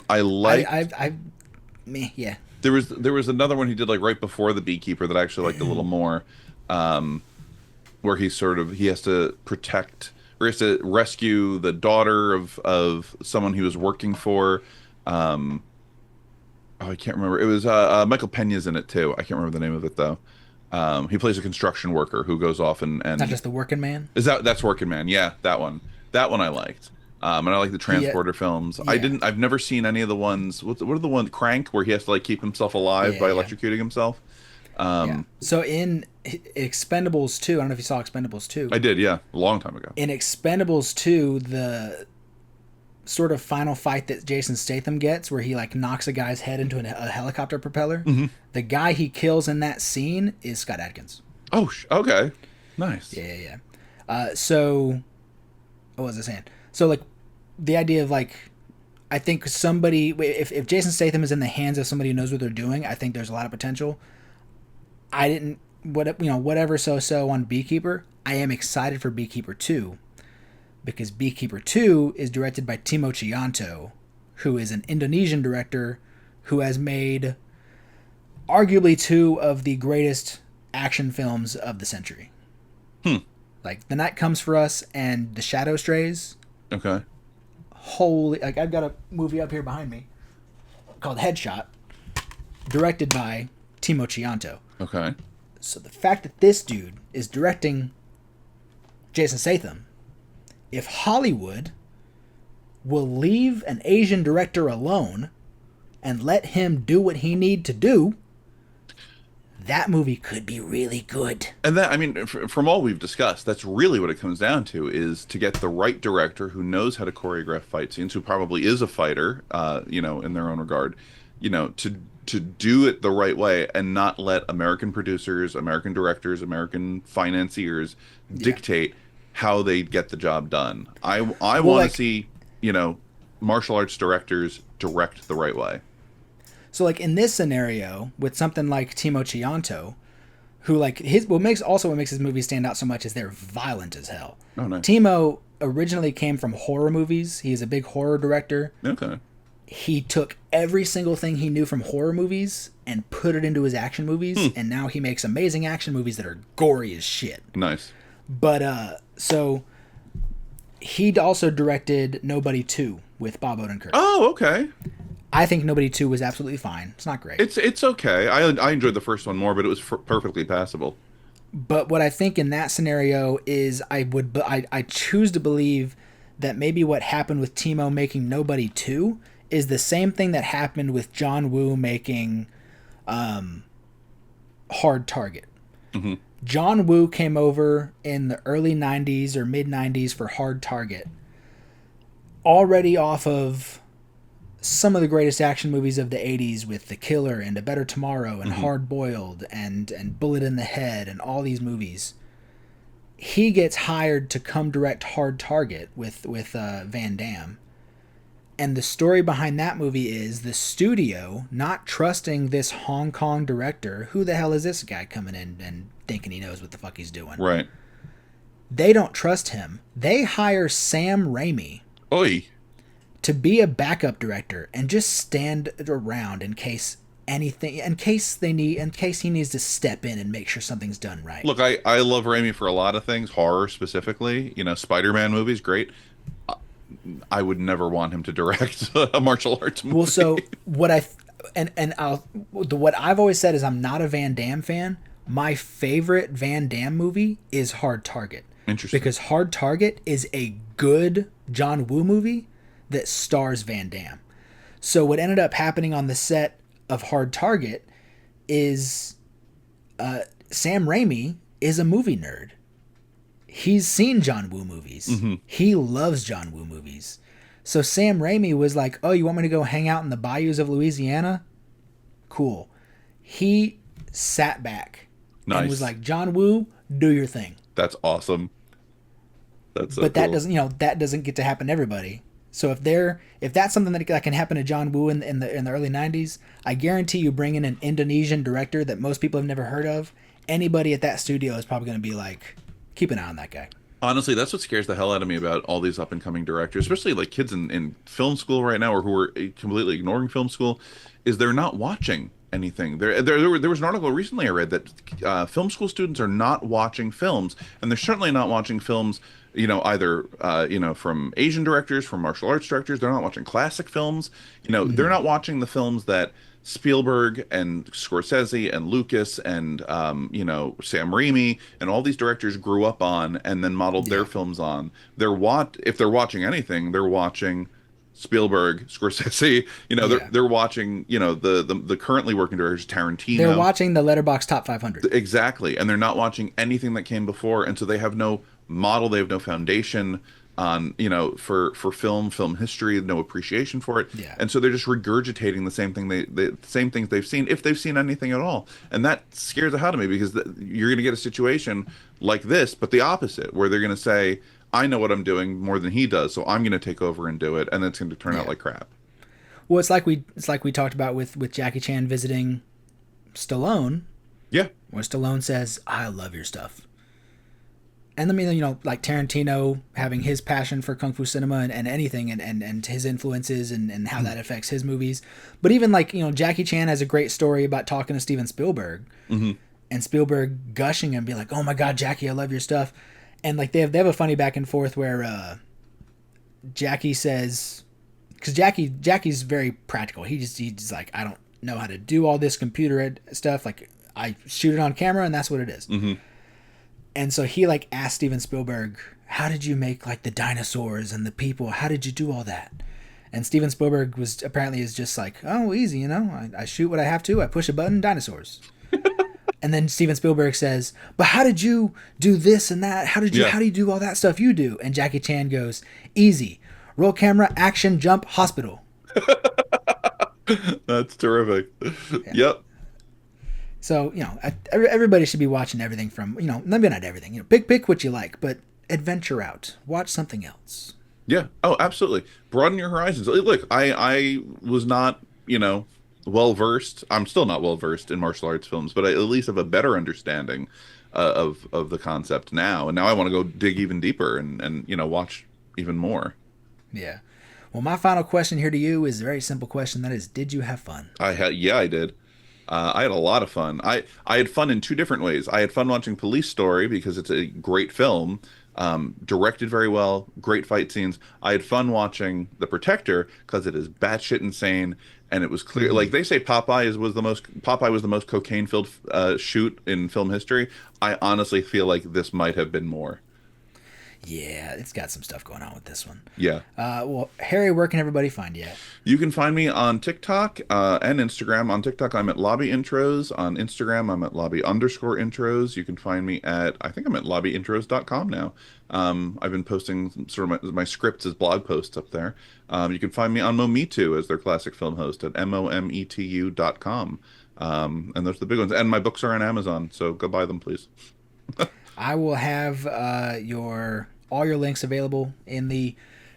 There was another one he did like right before The Beekeeper that I actually liked a little more, where he has to protect or he has to rescue the daughter of someone he was working for. I can't remember. It was Michael Peña's in it too. I can't remember the name of it though. He plays a construction worker who goes off and not just the Working Man. That's Working Man? Yeah, that one. That one I liked. And I like the Transporter films. Yeah. I've never seen any of the ones. What are the ones? Crank, where he has to like keep himself alive by electrocuting himself. So in Expendables 2, I don't know if you saw Expendables 2. I did, yeah, a long time ago. In Expendables 2, the sort of final fight that Jason Statham gets, where he like knocks a guy's head into a helicopter propeller, the guy he kills in that scene is Scott Adkins. Oh, okay, nice. Yeah. So what was I saying? So like the idea of like, I think somebody, if Jason Statham is in the hands of somebody who knows what they're doing, I think there's a lot of potential. Whatever so on Beekeeper, I am excited for Beekeeper 2, because Beekeeper 2 is directed by Timo Tjahjanto, who is an Indonesian director who has made arguably two of the greatest action films of the century. Like The Night Comes for Us and The Shadow Strays. Okay. Holy, like I've got a movie up here behind me called Headshot, directed by Timo Tjahjanto. Okay. So the fact that this dude is directing Jason Statham, if Hollywood will leave an Asian director alone and let him do what he need to do, that movie could be really good. And that, I mean, from all we've discussed, that's really what it comes down to, is to get the right director who knows how to choreograph fight scenes, who probably is a fighter, in their own regard, to do it the right way and not let American producers, American directors, American financiers dictate how they get the job done. I want to see, martial arts directors direct the right way. So like in this scenario with something like Timo Tjahjanto, who like what makes his movies stand out so much is they're violent as hell. Oh, nice. Timo originally came from horror movies. He is a big horror director. Okay. He took every single thing he knew from horror movies and put it into his action movies, and now he makes amazing action movies that are gory as shit. Nice. But so he'd also directed Nobody 2 with Bob Odenkirk. Oh, okay. I think Nobody 2 was absolutely fine. It's not great. It's okay. I enjoyed the first one more, but it was perfectly passable. But what I think in that scenario is I choose to believe that maybe what happened with Timo making Nobody 2 is the same thing that happened with John Woo making Hard Target. Mm-hmm. John Woo came over in the early 90s or mid 90s for Hard Target, already off of some of the greatest action movies of the 80s with The Killer and A Better Tomorrow and Hard Boiled and Bullet in the Head and all these movies. He gets hired to come direct Hard Target with Van Damme. And the story behind that movie is the studio not trusting this Hong Kong director. Who the hell is this guy coming in and thinking he knows what the fuck he's doing? Right. They don't trust him. They hire Sam Raimi Oi. to be a backup director and just stand around in case he needs to step in and make sure something's done right. Look, I love Raimi for a lot of things, horror specifically. You know, Spider-Man movies, great. I would never want him to direct a martial arts movie. Well, so what what I've always said is I'm not a Van Damme fan. My favorite Van Damme movie is Hard Target. Interesting. Because Hard Target is a good John Woo movie that stars Van Damme. So what ended up happening on the set of Hard Target is Sam Raimi is a movie nerd. He's seen John Woo movies. Mm-hmm. He loves John Woo movies. So Sam Raimi was like, oh, you want me to go hang out in the bayous of Louisiana? Cool. He sat back and was like, John Woo, do your thing. That's awesome. That's so but cool. that doesn't get to happen to everybody. So if that's something that can happen to John Woo in the early 90s, I guarantee you bring in an Indonesian director that most people have never heard of, anybody at that studio is probably going to be like, keep an eye on that guy. Honestly, that's what scares the hell out of me about all these up-and-coming directors, especially like kids in film school right now or who are completely ignoring film school, is they're not watching anything. There was an article recently I read that film school students are not watching films, and they're certainly not watching films, either from Asian directors, from martial arts directors. They're not watching classic films. They're not watching the films that Spielberg and Scorsese and Lucas and Sam Raimi and all these directors grew up on and then modeled their films on. If they're watching anything, they're watching Spielberg, Scorsese. They're watching the currently working directors, Tarantino. They're watching the Letterboxd Top 500. Exactly, and they're not watching anything that came before, and so they have no model, they have no foundation on for film history, no appreciation for it, and so they're just regurgitating the same thing the same things they've seen, if they've seen anything at all, and that scares the hell out of me because you're going to get a situation like this, but the opposite, where they're going to say, I know what I'm doing more than he does, so I'm going to take over and do it, and it's going to turn out like crap. Well, it's like we talked about with Jackie Chan visiting Stallone. Yeah, where Stallone says, "I love your stuff." And like Tarantino having his passion for Kung Fu cinema and anything and his influences and how that affects his movies. But even Jackie Chan has a great story about talking to Steven Spielberg and Spielberg gushing him, being like, oh my God, Jackie, I love your stuff. And like they have a funny back and forth where Jackie says, because Jackie's very practical. He's like, I don't know how to do all this computer stuff. Like I shoot it on camera and that's what it is. Mm-hmm. And so he asked Steven Spielberg, how did you make the dinosaurs and the people? How did you do all that? And Steven Spielberg is just like, oh, easy, I shoot what I have to. I push a button, dinosaurs. And then Steven Spielberg says, but how did you do this and that? How do you do all that stuff you do? And Jackie Chan goes, easy. Roll camera, action, jump, hospital. That's terrific. Yeah. Yep. So, everybody should be watching everything from, maybe not everything, pick what you like, but adventure out, watch something else. Yeah. Oh, absolutely. Broaden your horizons. Look, I was not, well-versed. I'm still not well-versed in martial arts films, but I at least have a better understanding of the concept now. And now I want to go dig even deeper and watch even more. Yeah. Well, my final question here to you is a very simple question. That is, did you have fun? I did. I had a lot of fun. I had fun in two different ways. I had fun watching Police Story because it's a great film, directed very well, great fight scenes. I had fun watching The Protector because it is batshit insane, and it was clear. Like they say, Popeye was the most cocaine-filled shoot in film history. I honestly feel like this might have been more. Yeah, it's got some stuff going on with this one. Yeah. Well, Harry, where can everybody find you at? You can find me on TikTok and Instagram. On TikTok, I'm at Lobby Intros. On Instagram, I'm at Lobby_intros. You can find me I think I'm at lobbyintros.com now. I've been posting sort of my scripts as blog posts up there. You can find me on Mometu as their classic film host at mometu.com. And those are the big ones. And my books are on Amazon, so go buy them, please. I will have all your links available in the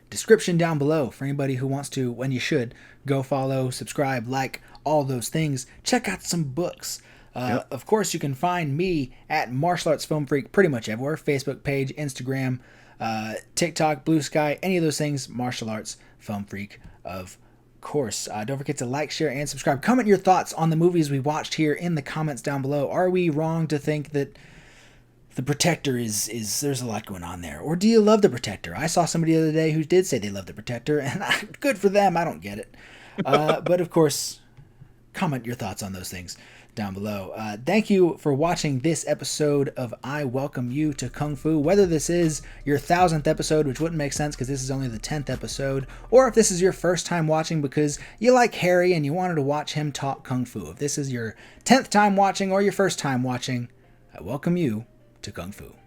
description down below for anybody who wants to, when you should, go follow, subscribe, like, all those things. Check out some books. Of course, you can find me at Martial Arts Film Freak pretty much everywhere. Facebook page, Instagram, TikTok, Blue Sky, any of those things. Martial Arts Film Freak, of course. Don't forget to like, share, and subscribe. Comment your thoughts on the movies we watched here in the comments down below. Are we wrong to think that The Protector is there's a lot going on there? Or do you love The Protector? I saw somebody the other day who did say they love The Protector, and good for them. I don't get it. But of course, comment your thoughts on those things down below. Thank you for watching this episode of I Welcome You to Kung Fu. Whether this is your 1000th episode, which wouldn't make sense because this is only the 10th episode, or if this is your first time watching because you like Harry and you wanted to watch him talk Kung Fu. If this is your 10th time watching or your first time watching, I welcome you to Kung Fu.